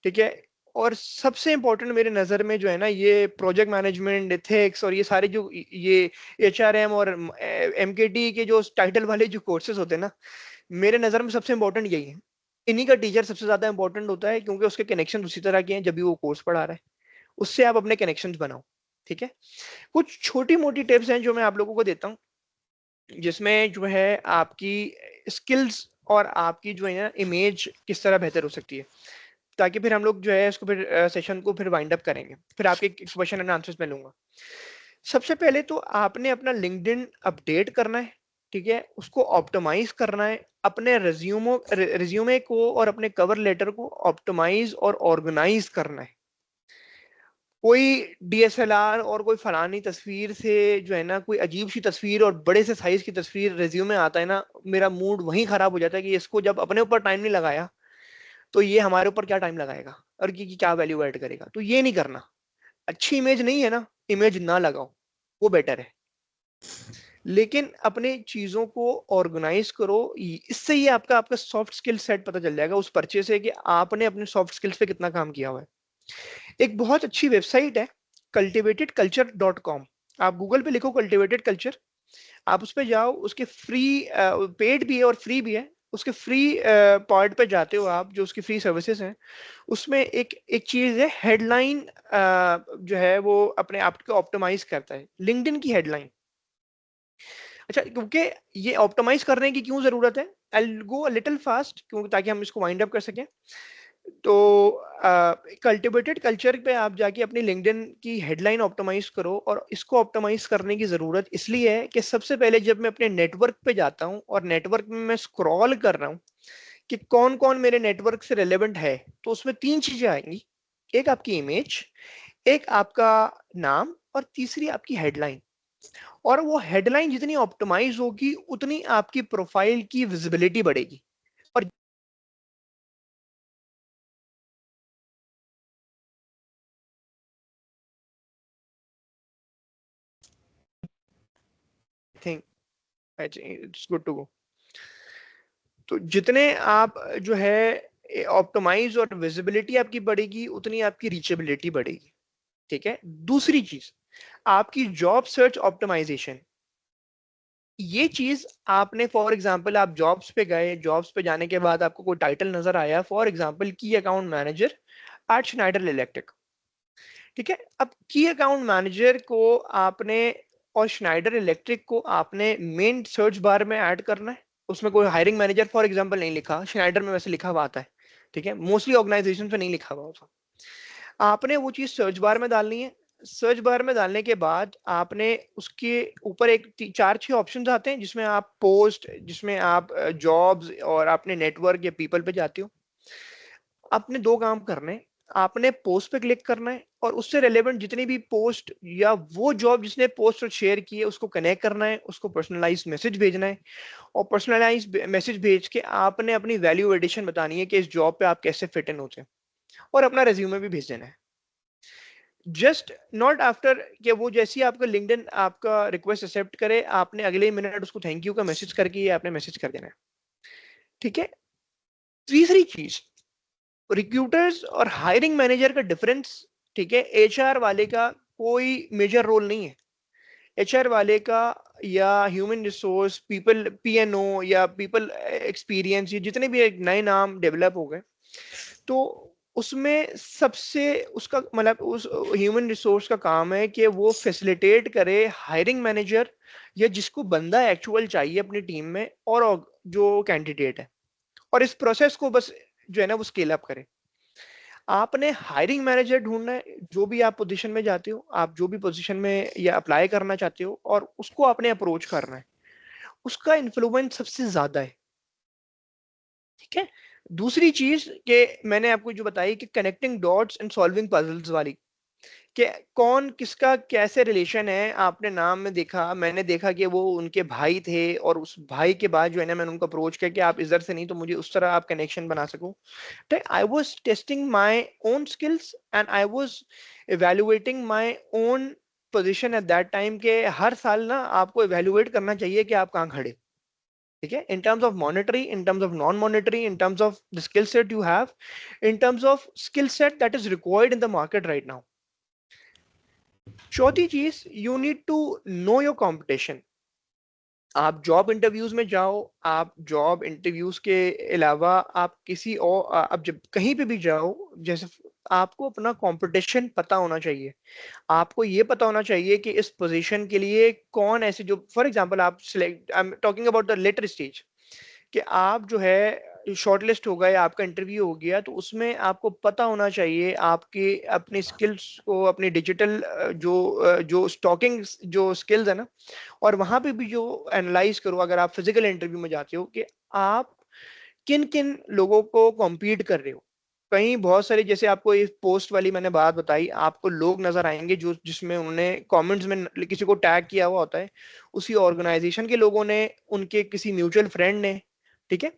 Speaker 2: ठीक है, और सबसे इंपॉर्टेंट मेरे नज़र में जो है ना, ये प्रोजेक्ट मैनेजमेंट, एथिक्स और ये सारे जो ये एचआरएम और एमकेटी के जो टाइटल वाले जो कोर्सेज होते हैं ना, मेरे नज़र में सबसे इंपॉर्टेंट यही है। इन्हीं का टीचर सबसे ज्यादा इंपॉर्टेंट होता है, क्योंकि उसके कनेक्शन उसी तरह के हैं जब भी वो कोर्स पढ़ा रहा है, उससे आप अपने कनेक्शंस बनाओ। ठीक है, कुछ छोटी मोटी टिप्स हैं जो मैं आप लोगों को देता हूँ, जिसमें जो है आपकी स्किल्स और आपकी जो है ना इमेज किस तरह बेहतर हो सकती है, ताकि फिर हम लोग जो है इसको फिर सेशन को फिर वाइंड अप करेंगे, फिर आपके क्वेश्चन एंड आंसर्स में लूंगा। सबसे पहले तो आपने अपना लिंक्डइन अपडेट करना है। ठीक है, उसको ऑप्टिमाइज करना है, अपने रिज्यूमे को और अपने कवर लेटर को ऑप्टिमाइज और ऑर्गेनाइज करना है। कोई डीएसएलआर और कोई फलानी तस्वीर से जो है ना कोई अजीब सी तस्वीर और बड़े से साइज की तस्वीर रिज्यूमे आता है ना, मेरा मूड वहीं खराब हो जाता है कि इसको जब अपने ऊपर टाइम नहीं लगाया तो ये हमारे ऊपर क्या टाइम लगाएगा और ये क्या वैल्यू ऐड करेगा। तो ये नहीं करना, अच्छी इमेज नहीं है ना, इमेज ना लगाओ, वो बेटर है। लेकिन अपने चीजों को ऑर्गेनाइज करो, इससे ही आपका आपका सॉफ्ट स्किल सेट पता चल जाएगा उस पर्चे से कि आपने अपने सॉफ्ट स्किल्स पे कितना काम किया हुआ है। एक बहुत अच्छी वेबसाइट है cultivatedculture.com, आप गूगल पे लिखो कल्टिवेटेड कल्चर, आप उस पे जाओ, उसके फ्री पेड भी है और फ्री भी है। उसके फ्री पार्ट पे जाते हो आप, जो उसकी फ्री सर्विसेज हैं, उसमें एक एक चीज है हेडलाइन, जो है वो अपने आप को ऑप्टिमाइज करता है, लिंक्डइन की हेडलाइन। अच्छा, क्योंकि ये ऑप्टिमाइज करने की क्यों जरूरत है, I will go a little fast क्योंकि ताकि हम इसको वाइंड अप कर सकें। तो कल्टिवेटेड कल्चर पे आप जाके अपनी लिंक्डइन की हेडलाइन ऑप्टिमाइज करो, और इसको ऑप्टिमाइज करने की जरूरत इसलिए है कि सबसे पहले जब मैं अपने नेटवर्क पे जाता हूँ और नेटवर्क में मैं स्क्रॉल कर रहा हूँ कि कौन कौन मेरे नेटवर्क से रेलेवेंट है, तो उसमें तीन चीजें आएंगी। एक आपकी इमेज, एक आपका नाम, और तीसरी आपकी हेडलाइन। और वो हेडलाइन जितनी ऑप्टिमाइज होगी उतनी आपकी प्रोफाइल की विजिबिलिटी बढ़ेगी। और think it's good to go. तो जितने आप जो है ऑप्टिमाइज और विजिबिलिटी आपकी बढ़ेगी उतनी आपकी रीचेबिलिटी बढ़ेगी। ठीक है। दूसरी चीज, आपकी जॉब सर्च ऑप्टिमाइजेशन। ये चीज आपने, फॉर एग्जांपल आप जॉब्स पे गए, जॉब्स पे जाने के बाद आपको कोई टाइटल नजर आया, फॉर एग्जांपल की account manager eight Snyder electric. ठीक है। अब की अकाउंट मैनेजर को आपने और स्नाइडर इलेक्ट्रिक को आपने मेन सर्च बार में ऐड करना है। उसमें कोई हायरिंग मैनेजर फॉर एग्जांपल नहीं लिखा, स्नाइडर में वैसे लिखा हुआ आता है। ठीक है, मोस्टली ऑर्गेनाइजेशन पे नहीं लिखा हुआ होता। आपने वो चीज सर्च बार में डालनी है। सर्च बार में डालने के बाद आपने उसके ऊपर एक चार छह ऑप्शंस आते हैं जिसमें आप पोस्ट, जिसमें आप जॉब्स और अपने नेटवर्क या पीपल पे जाते हो। आपने दो काम करने हैं। आपने पोस्ट पे क्लिक करना है और उससे रिलेवेंट जितनी भी पोस्ट या वो जॉब जिसने पोस्ट और शेयर की है उसको कनेक्ट करना है, उसको पर्सनलाइज मैसेज भेजना है। और पर्सनलाइज मैसेज भेज के आपने अपनी वैल्यू एडिशन बतानी है कि इस जॉब पे आप कैसे फिट इन होते हैं, और अपना रेज्यूमे भी भेज देना है। जस्ट नॉट आफ्टर कि वो जैसे ही आपका लिंक्डइन आपका रिक्वेस्ट एक्सेप्ट करे, आपने अगले ही मिनट उसको थैंक यू का मैसेज करके ये आपने मैसेज कर देना है। ठीक है। तीसरी चीज, रिक्रूटर्स और हायरिंग मैनेजर का डिफरेंस। ठीक है, एचआर वाले का कोई मेजर रोल नहीं है। एचआर वाले का या ह्यूमन रिसोर्स पीपल पीएनओ या पीपल एक्सपीरियंस, ये जितने भी एक नए नाम डेवलप हो गए, तो उसमें सबसे उसका मतलब उस ह्यूमन रिसोर्स का काम है कि वो फैसिलिटेट करे हायरिंग मैनेजर या जिसको बंदा एक्चुअल चाहिए अपनी टीम में, और जो कैंडिडेट है, और इस प्रोसेस को बस जो है ना वो स्केल अप करे। आपने हायरिंग मैनेजर ढूंढना है, जो भी आप पोजीशन में जाते हो, आप जो भी पोजीशन में या अप्लाई करना चाहते हो, और उसको आपने अप्रोच करना है। उसका इन्फ्लुएंस सबसे ज्यादा है। ठीक है। दूसरी चीज कि मैंने आपको जो बताई कि connecting dots and solving puzzles वाली, कि कौन किसका कैसे रिलेशन है। आपने नाम में देखा, मैंने देखा कि वो उनके भाई थे, और उस भाई के बाद जो है ना मैंने उनको अप्रोच किया कि आप इधर से नहीं तो मुझे उस तरह आप कनेक्शन बना सको। तो I was testing my own skills and I was evaluating my own position at that time, के हर साल ना आपको इवेल्युएट करना चाहिए कि आप कहाँ खड़े। ठीक है, in terms of monetary, in terms of non monetary, in terms of the skill set you have, in terms of skill set that is required in the market right now. चौथी चीज, you need to know your competition. आप job interviews में जाओ, आप job interviews के अलावा आप किसी और आप जब कहीं पे भी जाओ, जैसे आपको अपना कंपटीशन पता होना चाहिए। आपको ये पता होना चाहिए कि इस पोजीशन के लिए कौन ऐसे, जो फॉर एग्जांपल आप select, I am talking about the later stage, कि आप जो है शॉर्टलिस्ट हो गए, आपका इंटरव्यू हो गया, तो उसमें आपको पता होना चाहिए आपके अपनी स्किल्स को, अपनी डिजिटल जो स्टॉकिंग जो स्किल्स है ना, और वहां पे भी जो एनालाइज करो अगर आप फिजिकल इंटरव्यू में जाते हो कि आप किन किन लोगों को कॉम्पीट कर रहे हो। कहीं बहुत सारे, जैसे आपको इस पोस्ट वाली मैंने बात बताई, आपको लोग नजर आएंगे जो जिसमें उन्होंने कमेंट्स में किसी को टैग किया हुआ होता है, उसी ऑर्गेनाइजेशन के लोगों ने, उनके किसी म्यूचुअल फ्रेंड ने। ठीक है।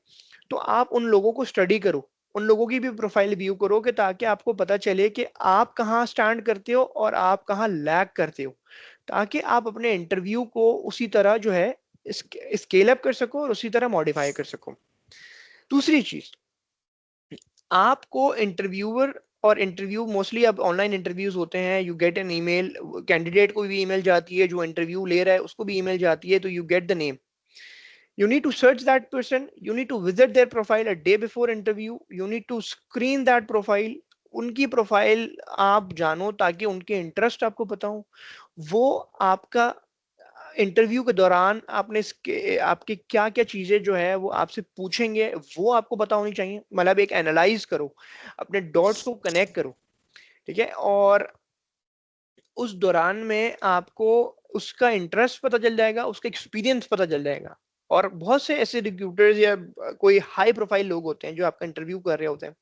Speaker 2: तो आप उन लोगों को स्टडी करो, उन लोगों की भी प्रोफाइल व्यू करो, कि ताकि आपको पता चले कि आप कहाँ स्टैंड करते हो और आप कहाँ लैग करते हो, ताकि आप अपने इंटरव्यू को उसी तरह जो है स्केल अप कर सको और उसी तरह मॉडिफाई कर सको। दूसरी चीज, आपको इंटरव्यूअर, और इंटरव्यू मोस्टली अब ऑनलाइन इंटरव्यूज होते हैं, you get an email, candidate को भी ईमेल जाती है, जो इंटरव्यू ले रहा है उसको भी ईमेल जाती है, तो you get the name, you need to search that person, you need to visit their profile a day before interview, you need to screen that profile। उनकी प्रोफाइल आप जानो ताकि उनके इंटरेस्ट आपको पता हो, वो आपका इंटरव्यू के दौरान आपने इसके आपकी क्या क्या चीजें जो है वो आपसे पूछेंगे वो आपको पता होनी चाहिए। मतलब एक एनालाइज करो, अपने डॉट्स को कनेक्ट करो, ठीक है। और उस दौरान में आपको उसका इंटरेस्ट पता चल जाएगा, उसका एक्सपीरियंस पता चल जाएगा। और बहुत से ऐसे रिक्रूटर्स या कोई हाई प्रोफाइल लोग होते हैं जो आपका इंटरव्यू कर रहे होते हैं,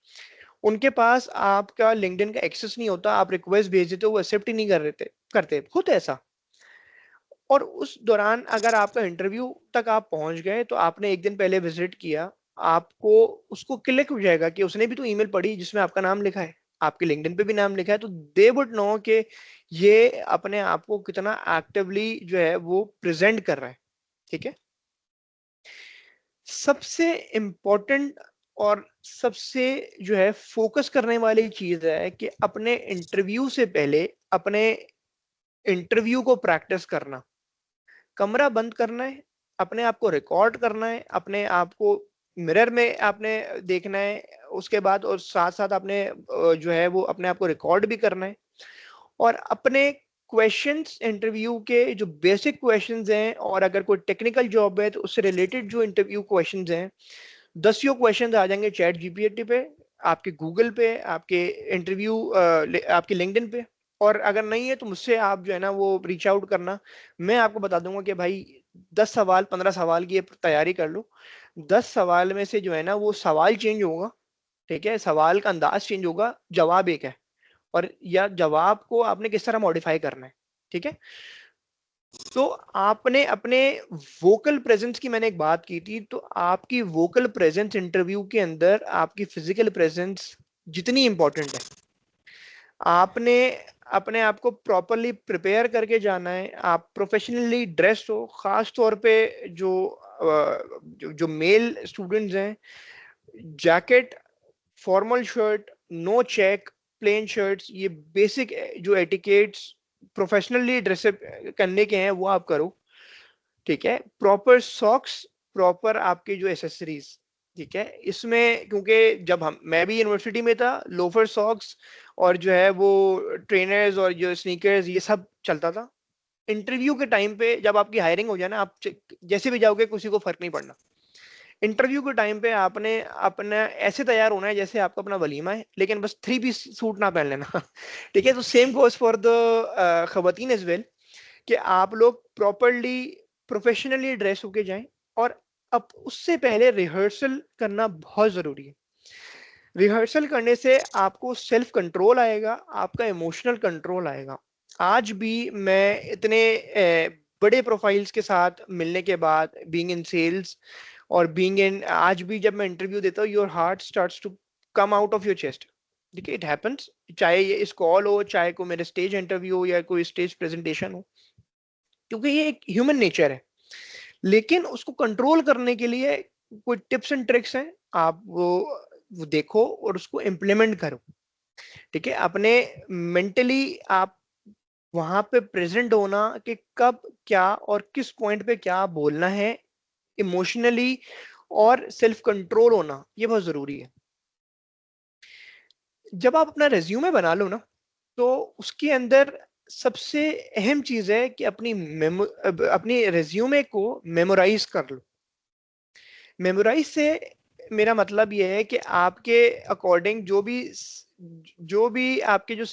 Speaker 2: उनके पास आपका लिंक्डइन का एक्सेस नहीं होता, आप रिक्वेस्ट भेज देते हो वो एक्सेप्ट ही नहीं कर रहे थे करते खुद ऐसा। और उस दौरान अगर आपका इंटरव्यू तक आप पहुंच गए तो आपने एक दिन पहले विजिट किया, आपको उसको क्लिक हो जाएगा कि उसने भी तो ईमेल पढ़ी जिसमें आपका नाम लिखा है, आपके लिंक्डइन पे भी नाम लिखा है, तो दे वुड नो कि ये अपने आप को कितना एक्टिवली जो है वो प्रेजेंट कर रहा है, ठीक है। सबसे इम्पोर्टेंट और सबसे जो है फोकस करने वाली चीज है कि अपने इंटरव्यू से पहले अपने इंटरव्यू को प्रैक्टिस करना, कमरा बंद करना है, अपने आप को रिकॉर्ड करना है, अपने आप को मिरर में आपने देखना है, उसके बाद और साथ साथ आपने जो है वो अपने आप को रिकॉर्ड भी करना है। और अपने क्वेश्चंस इंटरव्यू के जो बेसिक क्वेश्चंस हैं, और अगर कोई टेक्निकल जॉब है तो उससे रिलेटेड जो इंटरव्यू क्वेश्चंस हैं, 10 क्वेश्चंस आ जाएंगे चैट जीपीटी पे, आपके गूगल पे, आपके इंटरव्यू आपके लिंक्डइन पे। और अगर नहीं है तो मुझसे आप जो है ना वो रीच आउट करना, मैं आपको बता दूंगा कि भाई 10 सवाल 15 सवाल की ये तैयारी कर लो। 10 सवाल में से जो है ना वो सवाल चेंज होगा, ठीक है, सवाल का अंदाज चेंज होगा, जवाब एक है। और या जवाब को आपने किस तरह मॉडिफाई करना है, ठीक है। तो आपने अपने वोकल प्रेजेंस की मैंने एक बात की थी, तो आपकी वोकल प्रेजेंस इंटरव्यू के अंदर आपकी फिजिकल प्रेजेंस जितनी इंपॉर्टेंट है, आपने अपने आप को प्रॉपरली प्रिपेयर करके जाना है। आप प्रोफेशनली ड्रेस्ड हो, खास तौर पे जो मेल स्टूडेंट्स हैं, jacket, formal shirt, no check, plain shirts, ये बेसिक जो एटिकेट्स प्रोफेशनली ड्रेसअप करने के हैं वो आप करो, ठीक है। प्रॉपर सॉक्स, प्रॉपर आपके जो एसेसरीज, ठीक है। इसमें क्योंकि जब मैं भी यूनिवर्सिटी में था, लोफर सॉक्स और जो है वो ट्रेनर्स और जो स्नीकर्स ये सब चलता था। इंटरव्यू के टाइम पे जब आपकी हायरिंग हो जाए ना, आप जैसे भी जाओगे किसी को फर्क नहीं पड़ना। इंटरव्यू के टाइम पे आपने अपना ऐसे तैयार होना है जैसे आपका अपना वलीमा है, लेकिन बस 3 पीस सूट ना पहन लेना ठीक है। तो सेम गोज फॉर द खवातीन एज वेल, कि आप लोग प्रॉपरली प्रोफेशनली ड्रेस होके जाएं। और अब उससे पहले रिहर्सल करना बहुत जरूरी है। रिहर्सल करने से आपको सेल्फ कंट्रोल आएगा, आपका इमोशनल कंट्रोल आएगा। आज भी मैं इतने बड़े प्रोफाइल्स के साथ मिलने के बाद, बीइंग इन सेल्स और बीइंग इन, आज भी जब मैं इंटरव्यू देता हूँ, your heart starts to come out of your chest, ठीक है। इट हैपेंस, चाहे ये इस कॉल हो, चाहे कोई मेरे स्टेज इंटरव्यू हो या कोई स्टेज प्रेजेंटेशन हो, क्योंकि ये एक ह्यूमन नेचर है। लेकिन उसको कंट्रोल करने के लिए कोई टिप्स एंड ट्रिक्स हैं, आप वो देखो और उसको इम्प्लीमेंट करो, ठीक है। अपने मेंटली आप वहां पे प्रेजेंट होना कि कब क्या और किस पॉइंट पे क्या बोलना है, इमोशनली और सेल्फ कंट्रोल होना ये बहुत जरूरी है। जब आप अपना रेज्यूमे बना लो ना, तो उसके अंदर सबसे अहम चीज है कि अपनी रेज्यूमे को मेमोराइज कर लो। मेमोराइज से मेरा मतलब ये है कि आपके अकॉर्डिंग जो भी आपके जो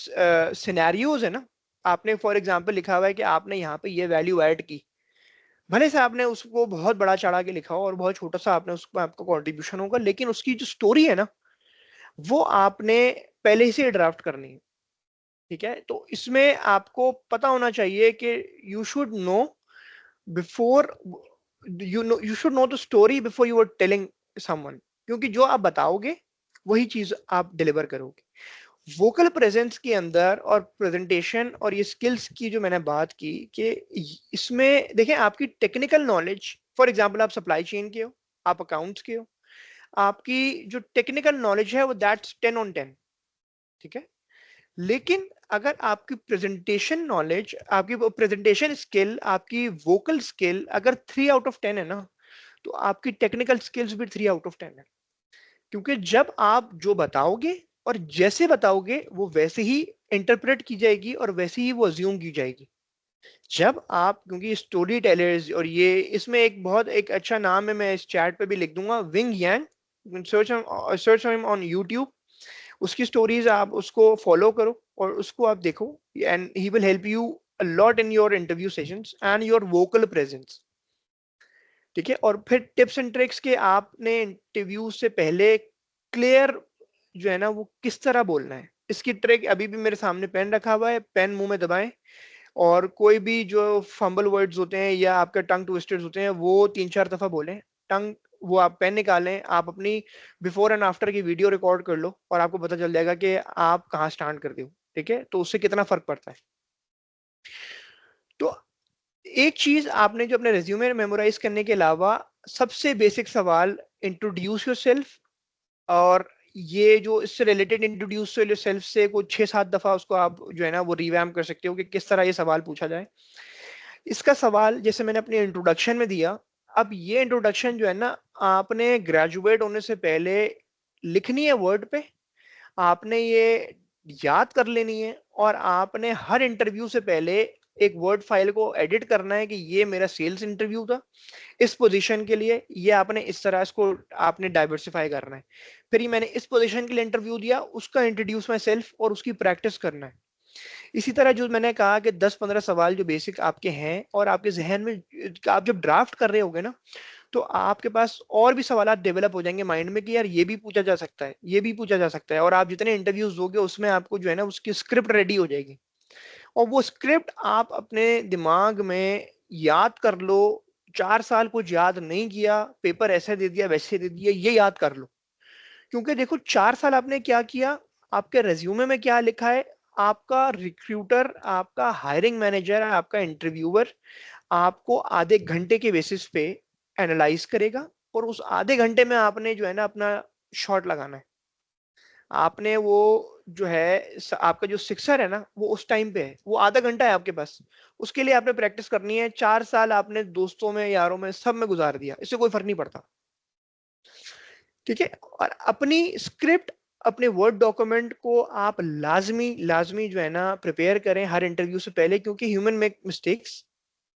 Speaker 2: सिनेरियोज है ना, आपने फॉर एग्जांपल लिखा हुआ है कि आपने यहाँ पे ये वैल्यू ऐड की, भले से आपने उसको बहुत बड़ा चढ़ा के लिखा हो और बहुत छोटा सा आपने उसको आपका कंट्रीब्यूशन होगा, लेकिन उसकी जो स्टोरी है ना वो आपने पहले ही से ड्राफ्ट करनी है, ठीक है। तो इसमें आपको पता होना चाहिए कि you should know before you should know the story before you are telling someone, क्योंकि जो आप बताओगे वही चीज आप डिलीवर करोगे। वोकल प्रेजेंस के अंदर और प्रेजेंटेशन और ये स्किल्स की जो मैंने बात की कि इसमें देखें आपकी टेक्निकल नॉलेज, फॉर एग्जांपल आप सप्लाई चेन के हो, आप अकाउंट्स के हो, आपकी जो टेक्निकल नॉलेज है वो दैट्स 10 on 10, ठीक है। लेकिन अगर आपकी प्रेजेंटेशन नॉलेज, आपकी प्रेजेंटेशन स्किल, आपकी वोकल स्किल अगर 3 out of 10 है ना, तो आपकी टेक्निकल स्किल्स भी 3 out of 10 है। क्योंकि जब आप जो बताओगे और जैसे बताओगे वो वैसे ही इंटरप्रेट की जाएगी और वैसे ही वो अज्यूम की जाएगी, जब आप, क्योंकि स्टोरी टेलर्स और ये इसमें एक बहुत एक अच्छा नाम है, मैं इस चैट पे भी लिख दूंगा, wing Yang, search him on YouTube. उसकी स्टोरीज आप उसको फॉलो करो और उसको आप देखो, and he will help you a lot in your interview sessions and your vocal presence. ठीक है, और फिर टिप्स एंड ट्रिक्स के आपने इंटरव्यू से पहले क्लियर जो है ना वो किस तरह बोलना है, इसकी ट्रिक अभी भी मेरे सामने पेन रखा हुआ है, पेन मुंह में दबाएं और कोई भी जो फंबल वर्ड्स होते हैं या आपके टंग ट्विस्टर्स होते हैं वो 3-4 दफा बोलें। टंग वो आप पेन निकालें, आप अपनी बिफोर एंड आफ्टर की वीडियो रिकॉर्ड कर लो और आपको पता चल जाएगा कि आप कहाँ स्टैंड करते हो। ठीक है, तो उससे कितना फर्क पड़ता है। तो एक चीज आपने जो अपने रेज्यूमे मेमोराइज करने के अलावा सबसे बेसिक सवाल, इंट्रोड्यूस योरसेल्फ, और ये जो इससे रिलेटेड इंट्रोड्यूस योरसेल्फ से कुछ 6-7 दफा उसको आप जो है ना वो रिवैम्प कर सकते हो कि किस तरह ये सवाल पूछा जाए। इसका सवाल जैसे मैंने अपने इंट्रोडक्शन में दिया, अब ये इंट्रोडक्शन जो है ना आपने ग्रेजुएट होने से पहले लिखनी है वर्ड पे, आपने ये याद कर लेनी है और आपने हर इंटरव्यू से पहले एक वर्ड फाइल को एडिट करना है कि ये मेरा सेल्स इंटरव्यू था इस पोजीशन के लिए, ये आपने इस तरह इसको आपने डाइवर्सिफाई करना है। फिर ये मैंने इस पोजीशन के लिए इंटरव्यू दिया, उसका इंट्रोड्यूस माई सेल्फ और उसकी प्रैक्टिस करना है। इसी तरह जो मैंने कहा कि 10-15 सवाल जो बेसिक आपके हैं और आपके जहन में आप जब ड्राफ्ट कर रहे होगे ना तो आपके पास और भी सवाल डेवलप हो जाएंगे माइंड में कि यार ये भी पूछा जा सकता है, ये भी पूछा जा सकता है, और आप जितने इंटरव्यूज दोगे उसमें आपको जो है ना उसकी स्क्रिप्ट रेडी हो जाएगी और वो स्क्रिप्ट आप अपने दिमाग में याद कर लो। 4 साल कुछ याद नहीं किया, पेपर ऐसे दे दिया वैसे दे दिया, ये याद कर लो। क्योंकि देखो 4 साल आपने क्या किया, आपके रेज्यूमे में क्या लिखा है, आपका रिक्रूटर, आपका हायरिंग मैनेजर, आपका इंटरव्यूअर आपको आधे घंटे के बेसिस पे एनालाइज करेगा और उस आधे घंटे में आपने जो है ना अपना शॉट लगाना है। आपने वो जो है आपका जो सिक्सर है ना वो उस टाइम पे है, वो आधा घंटा है आपके पास, उसके लिए आपने प्रैक्टिस करनी है। 4 साल आपने दोस्तों में यारों में सब में गुजार दिया, इससे कोई फर्क नहीं पड़ता। ठीक है, और अपनी स्क्रिप्ट, अपने वर्ड डॉक्यूमेंट को आप लाजमी लाजमी जो है ना प्रिपेयर करें हर इंटरव्यू से पहले, क्योंकि ह्यूमन मेक मिस्टेक्स।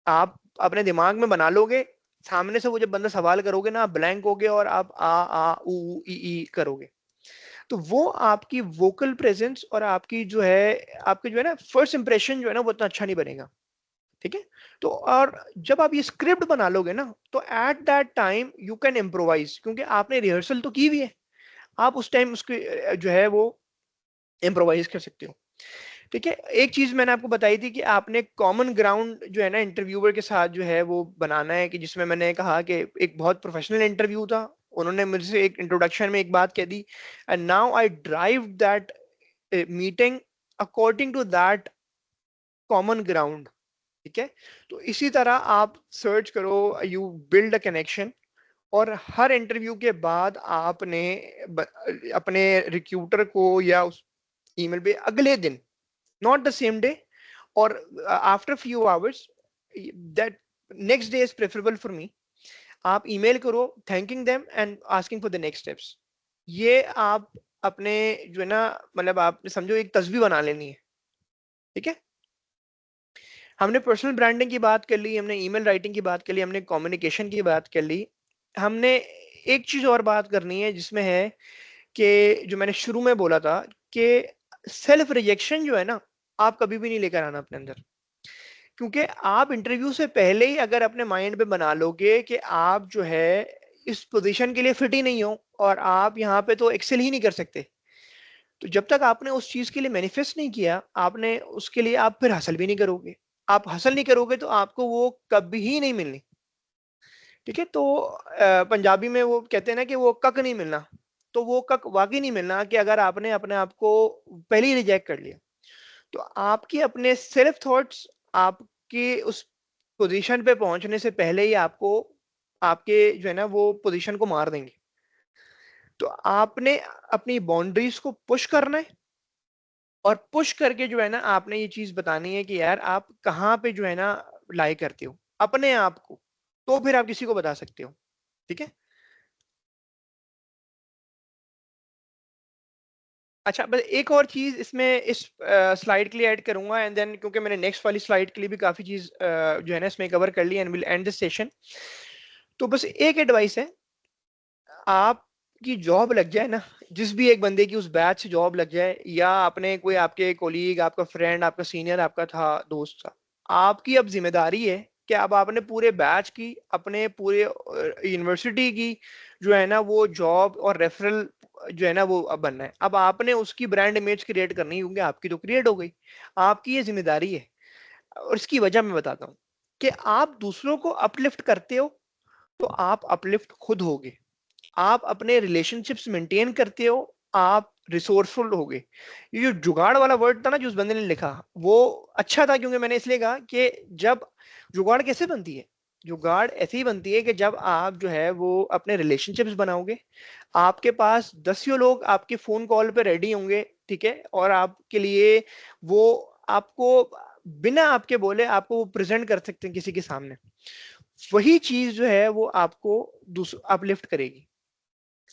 Speaker 2: आप अपने दिमाग में बना लोगे, सामने से वो जब बंदा सवाल करोगे ना आप ब्लैंक होगे और आप आ ऊ ई करोगे, तो वो आपकी वोकल प्रेजेंस और आपकी जो है आपकी जो है ना फर्स्ट इंप्रेशन जो है ना वो उतना अच्छा नहीं बनेगा। ठीक है, तो और जब आप ये स्क्रिप्ट बना लोगे ना तो at that time you can improvise, क्योंकि आपने रिहर्सल तो की हुई है, आप उस टाइम उसके जो है वो इम्प्रोवाइज कर सकते हो। ठीक है, एक चीज मैंने आपको बताई थी कि आपने कॉमन ग्राउंड जो है ना इंटरव्यूअर के साथ जो है वो बनाना है, कि जिसमें मैंने कहा कि एक बहुत प्रोफेशनल इंटरव्यू था, उन्होंने मुझसे एक इंट्रोडक्शन में एक बात कह दी and now I drive that meeting according to that common ground. ठीक है, तो इसी तरह आप सर्च करो, यू बिल्ड अ कनेक्शन, और हर इंटरव्यू के बाद आपने अपने रिक्रूटर को या उस ईमेल पे अगले दिन, not the same day or after few hours, that next day is preferable for me, आप ईमेल करो thanking them and asking for the next steps। ये आप अपने जो है ना मतलब आप समझो एक तस्वीर बना लेनी है। ठीक है, हमने पर्सनल ब्रांडिंग की बात कर ली, हमने ईमेल राइटिंग की बात कर ली, हमने कम्युनिकेशन की बात कर ली, हमने एक चीज और बात करनी है जिसमें है कि जो मैंने शुरू में बोला था कि सेल्फ रिजेक्शन जो है ना आप कभी भी नहीं लेकर आना अपने अंदर। क्योंकि आप इंटरव्यू से पहले ही अगर अपने माइंड पे बना लोगे कि आप जो है इस पोजीशन के लिए फिट ही नहीं हो और आप यहाँ पे तो एक्सेल ही नहीं कर सकते, तो जब तक आपने उस चीज के लिए मैनिफेस्ट नहीं किया आपने उसके लिए आप फिर हासिल भी नहीं करोगे। आप हासिल नहीं करोगे तो आपको वो कभी ही नहीं मिलनी। ठीक है, तो पंजाबी में वो कहते हैं ना कि वो कक नहीं मिलना, तो वो कक वाकई नहीं मिलना कि अगर आपने अपने आप को पहले ही रिजेक्ट कर लिया। तो आपकी अपने सेल्फ थॉट्स आपके उस पोजीशन पे पहुंचने से पहले ही आपको आपके जो है ना वो पोजीशन को मार देंगे। तो आपने अपनी बाउंड्रीज को पुश करना है और पुश करके जो है ना आपने ये चीज बतानी है कि यार आप कहाँ पे जो है ना लाई करते हो अपने आप को, तो फिर आप किसी को बता सकते हो। ठीक है। अच्छा, बस एक और चीज इसमें इस स्लाइड के लिए ऐड करूंगा, एंड देन क्योंकि मैंने नेक्स्ट वाली स्लाइड के लिए भी काफी चीज जो है ना इसमें कवर कर ली, and will end this session. तो बस एक एडवाइस है, आपकी जॉब लग जाए ना, जिस भी एक बंदे की उस बैच से जॉब लग जाए, या अपने कोई आपके कोलीग, आपका फ्रेंड, आपका सीनियर, आपका था दोस्त था, आपकी अब जिम्मेदारी है कि अब आपने पूरे बैच की, अपने पूरे यूनिवर्सिटी की जो है ना वो जॉब और रेफरल जो है ना वो अब बनना है। अब आपने उसकी ब्रांड इमेज क्रिएट करनी है, क्योंकि आपकी तो क्रिएट हो गई, आपकी ये जिम्मेदारी है। और इसकी वजह मैं बताता हूँ कि आप दूसरों को अपलिफ्ट करते हो तो आप अपलिफ्ट खुद होगे। आप अपने रिलेशनशिप्स मेंटेन करते हो, आप रिसोर्सफुल होगे। ये जो जुगाड़ वाला वर्ड था ना जो उस बंदे ने लिखा, वो अच्छा था, क्योंकि मैंने इसलिए कहा कि जब जुगाड़ कैसे बनती है, जुगाड़ ऐसे ही बनती है कि जब आप जो है वो अपने रिलेशनशिप्स बनाओगे, आपके पास दसियों लोग आपके फोन कॉल पे रेडी होंगे, ठीक है, और आपके लिए वो आपको बिना आपके बोले आपको वो प्रेजेंट कर सकते हैं किसी के सामने। वही चीज जो है वो आपको अपलिफ्ट करेगी।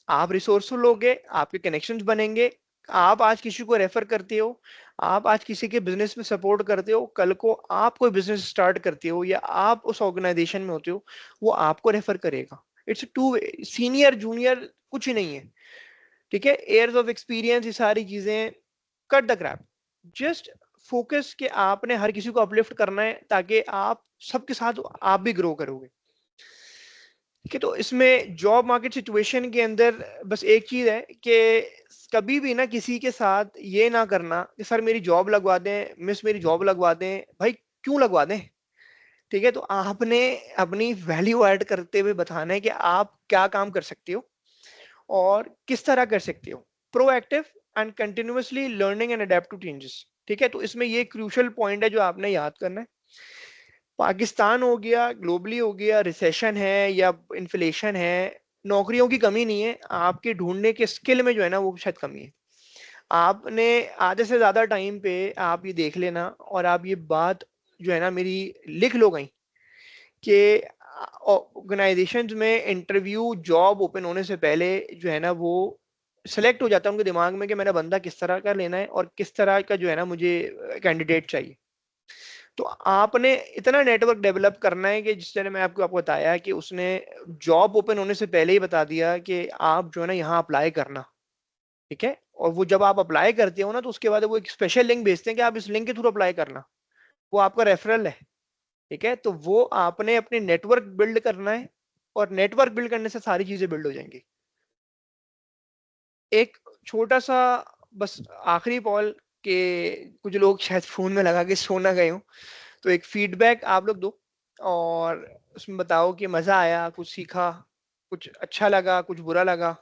Speaker 2: आप रिसोर्सफुल होगे, आपके कनेक्शंस बनेंगे, आप आज किसी को रेफर करते हो, आप आज किसी के बिजनेस में सपोर्ट करते हो, कल को आप कोई बिजनेस स्टार्ट करते हो या आप उस ऑर्गेनाइजेशन में होते हो, वो आपको रेफर करेगा। It's two way, senior junior कुछ ही नहीं है, ठीक है। एयर्स ऑफ एक्सपीरियंस, ये सारी चीजें cut the crap. Just focus कि आपने हर किसी को अपलिफ्ट करना है, ताकि आप सबके साथ आप भी ग्रो करोगे। ठीक है, तो इसमें जॉब मार्केट सिचुएशन के अंदर बस एक चीज है कि कभी भी ना किसी के साथ ये ना करना कि सर मेरी जॉब लगवा दें, मिस मेरी जॉब लगवा दें। भाई क्यों लगवा दें? ठीक है, तो आपने अपनी वैल्यू ऐड करते हुए बताना है कि आप क्या काम कर सकते हो और किस तरह कर सकते हो। Proactive and continuously learning and adapt to changes. ठीक है, तो इसमें ये क्रूशियल पॉइंट है जो आपने याद करना है। पाकिस्तान हो गया, ग्लोबली हो गया, रिसेशन है या इन्फ्लेशन है, नौकरियों की कमी नहीं है, आपके ढूंढने के स्किल में जो है ना वो शायद कमी है। आपने आधे से ज्यादा टाइम पे आप ये देख लेना, और आप ये बात जो है ना मेरी लिख लो कहीं, कि ऑर्गेनाइजेशन में इंटरव्यू जॉब ओपन होने से पहले जो है ना वो सेलेक्ट हो जाता है उनके दिमाग में कि मेरा बंदा किस तरह का लेना है और किस तरह का जो है ना मुझे कैंडिडेट चाहिए। तो आपने इतना नेटवर्क डेवलप करना है कि जिस तरह मैं आपको बताया कि उसने जॉब ओपन होने से पहले ही बता दिया कि आप जो है ना यहाँ अप्लाई करना। ठीक है, और वो जब आप अप्लाई करते हो ना तो उसके बाद वो एक स्पेशल लिंक भेजते हैं कि आप इस लिंक के थ्रू अप्लाई करना, वो आपका रेफरल है। ठीक है, तो वो आपने अपने नेटवर्क बिल्ड करना है, और नेटवर्क बिल्ड करने से सारी चीजें बिल्ड हो जाएंगी। एक छोटा सा बस आखिरी पॉल के, कुछ लोग शायद फोन में लगा के सो ना गए हो, तो एक फीडबैक आप लोग दो और उसमें बताओ कि मजा आया, कुछ सीखा, कुछ अच्छा लगा, कुछ बुरा लगा।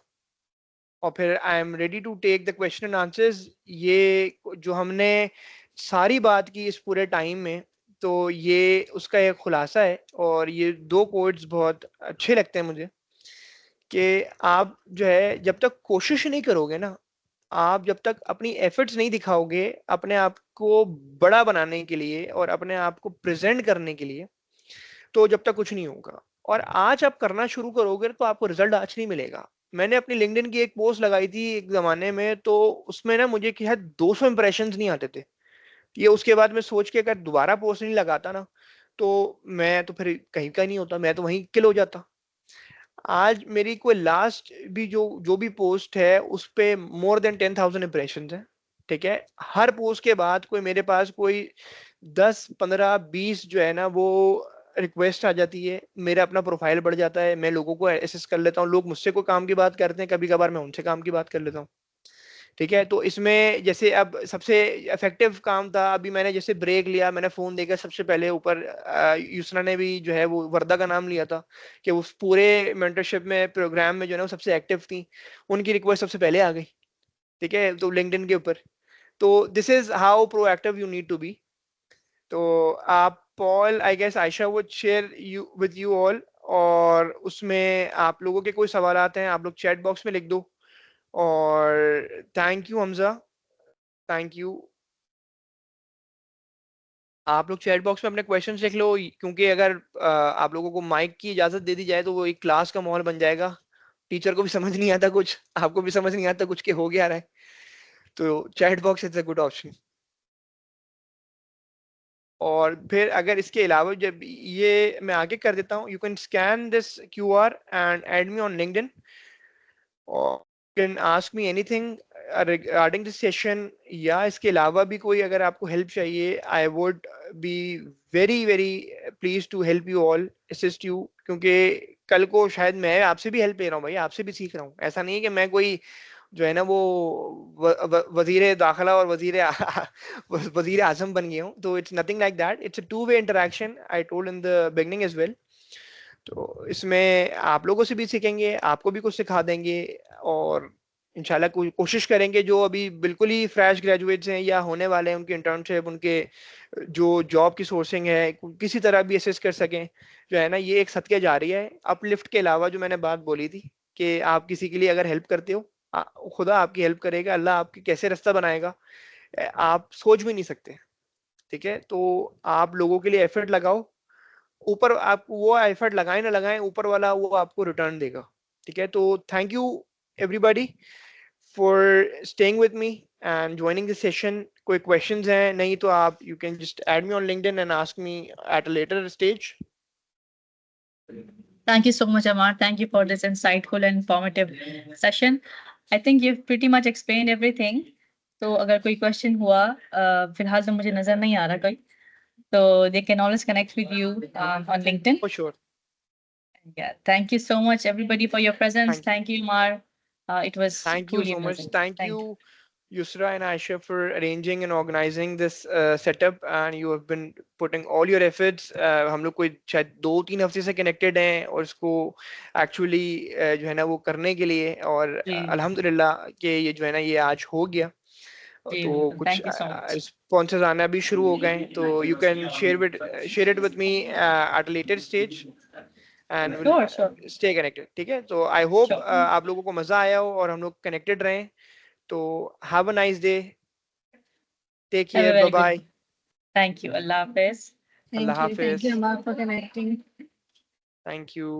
Speaker 2: और फिर I am ready to take the question and answers. ये जो हमने सारी बात की इस पूरे टाइम में, तो ये उसका एक खुलासा है, और ये दो कोट्स बहुत अच्छे लगते हैं मुझे, कि आप जो है जब तक कोशिश नहीं करोगे ना, आप जब तक अपनी एफर्ट्स नहीं दिखाओगे अपने आप को बड़ा बनाने के लिए और अपने आप को प्रेजेंट करने के लिए, तो जब तक कुछ नहीं होगा। और आज आप करना शुरू करोगे तो आपको रिजल्ट आज नहीं मिलेगा। मैंने अपनी लिंक्डइन की एक पोस्ट लगाई थी एक जमाने में, तो उसमें ना मुझे शायद 200 इंप्रेशंस नहीं आते थे। ये उसके बाद मैं सोच के अगर दोबारा पोस्ट नहीं लगाता ना, तो मैं तो फिर कहीं का नहीं होता, मैं तो वहीं किल हो जाता। आज मेरी कोई लास्ट भी जो जो भी पोस्ट है उस पे मोर देन 10,000 इंप्रेशन है। ठीक है, हर पोस्ट के बाद कोई मेरे पास कोई 10 15 20 जो है ना वो रिक्वेस्ट आ जाती है, मेरा अपना प्रोफाइल बढ़ जाता है, मैं लोगों को एसेस कर लेता हूँ, लोग मुझसे कोई काम की बात करते हैं, कभी कभार मैं उनसे काम की बात कर लेता हूँ। ठीक है, तो इसमें जैसे अब सबसे इफेक्टिव काम था, अभी मैंने जैसे ब्रेक लिया, मैंने फोन देखा, सबसे पहले ऊपर यूसना ने भी जो है वो वर्दा का नाम लिया था कि उस पूरे मेंटरशिप में प्रोग्राम में जो है ना वो सबसे एक्टिव थी, उनकी रिक्वेस्ट सबसे पहले आ गई। ठीक है, तो लिंक्डइन के ऊपर। तो this is how proactive you need to be. तो आप poll, I guess Ayesha would share you with you all, और उसमें आप लोगों के कोई सवालात हैं आप लोग चैट बॉक्स में लिख दो। और thank you Hamza, thank you. आप लोग चैट बॉक्स में अपने क्वेश्चंस लिख लो, क्योंकि अगर आप लोगों को माइक की इजाजत दे दी जाए तो वो एक क्लास का माहौल बन जाएगा, टीचर को भी समझ नहीं आता कुछ, आपको भी समझ नहीं आता कुछ के हो गया रहा है। तो chat box is a good option. और फिर अगर इसके अलावा जब ये मैं आगे कर देता हूँ, you can scan this QR and add me on LinkedIn, और can ask me anything regarding this session, या इसके अलावा भी कोई अगर आपको हेल्प चाहिए, I would be very very please to help you all, assist you, क्योंकि कल को शायद मैं आपसे भी हेल्प ले रहा हूँ भाई, आपसे भी सीख रहा हूँ। ऐसा नहीं है कि मैं कोई जो है ना वो वजीर दाखिला और वजीर आजम बन गया हूँ। तो it's nothing like that, it's a two way interaction, I told in the beginning as well. तो इसमें आप लोगों से भी सीखेंगे, आपको भी कुछ सिखा देंगे, और इंशाल्लाह कोशिश करेंगे जो अभी बिल्कुल ही फ्रेश ग्रेजुएट्स हैं या होने वाले हैं, उनकी इंटर्नशिप, उनके जो जॉब की सोर्सिंग है, किसी तरह भी असिस्ट कर सकें। जो है ना ये एक सदके जारी है। अपलिफ्ट के अलावा जो मैंने बात बोली थी कि आप किसी के लिए अगर हेल्प करते हो, खुदा आपकी हेल्प करेगा, अल्लाह आपकी कैसे रास्ता बनाएगा आप सोच भी नहीं सकते। ठीक है, तो आप लोगों के लिए एफर्ट लगाओ, ऊपर आप वो एफर्ट लगाएं ना लगाएं, ऊपर वाला वो आपको रिटर्न देगा। ठीक है, तो thank you everybody for staying with me and joining this session. कोई क्वेश्चंस हैं? नहीं तो आप you can just add me on LinkedIn and ask me at a later stage.
Speaker 1: Thank you so much, Amar. Thank you for this insightful and informative session. I think you've pretty much explained everything. तो अगर कोई question हुआ, फिलहाल तो मुझे नजर नहीं आ रहा कोई, तो they can always connect with you on LinkedIn.
Speaker 2: For sure.
Speaker 1: Yeah, thank you so much, everybody, for your presence. Thank you, Amar. It was
Speaker 2: Thank you
Speaker 1: truly
Speaker 2: so much.
Speaker 1: amazing.
Speaker 2: Thank you, Yusra and Aisha, for arranging and organizing this setup, and you have been putting all your efforts. हम लोग कोई शायद 2-3 हफ्ते से connected हैं, और इसको actually जो है ना वो करने के लिए, और
Speaker 1: जी,
Speaker 2: अल्हम्दुलिल्लाह कि ये जो है ना ये आज हो गया।
Speaker 1: जी,
Speaker 2: तो
Speaker 1: बिल्कुल।
Speaker 2: कुछ
Speaker 1: Thank you so much.
Speaker 2: responses आना भी शुरू हो गए हैं, तो you can share it with me at a later stage, and will
Speaker 1: Sure, sure,
Speaker 2: stay connected. ठीक है, तो आई होप
Speaker 1: sure.
Speaker 2: आप लोगों को मजा आया हो और हम लोग कनेक्टेड रहें। तो have a nice day, take
Speaker 1: Have a
Speaker 2: care, bye
Speaker 1: very good
Speaker 2: bye,
Speaker 1: one. Thank you. Allah Hafiz.
Speaker 2: Allah
Speaker 3: Thank you. Thank
Speaker 2: हाफिज,
Speaker 3: you, Amar, for connecting.
Speaker 2: Thank you.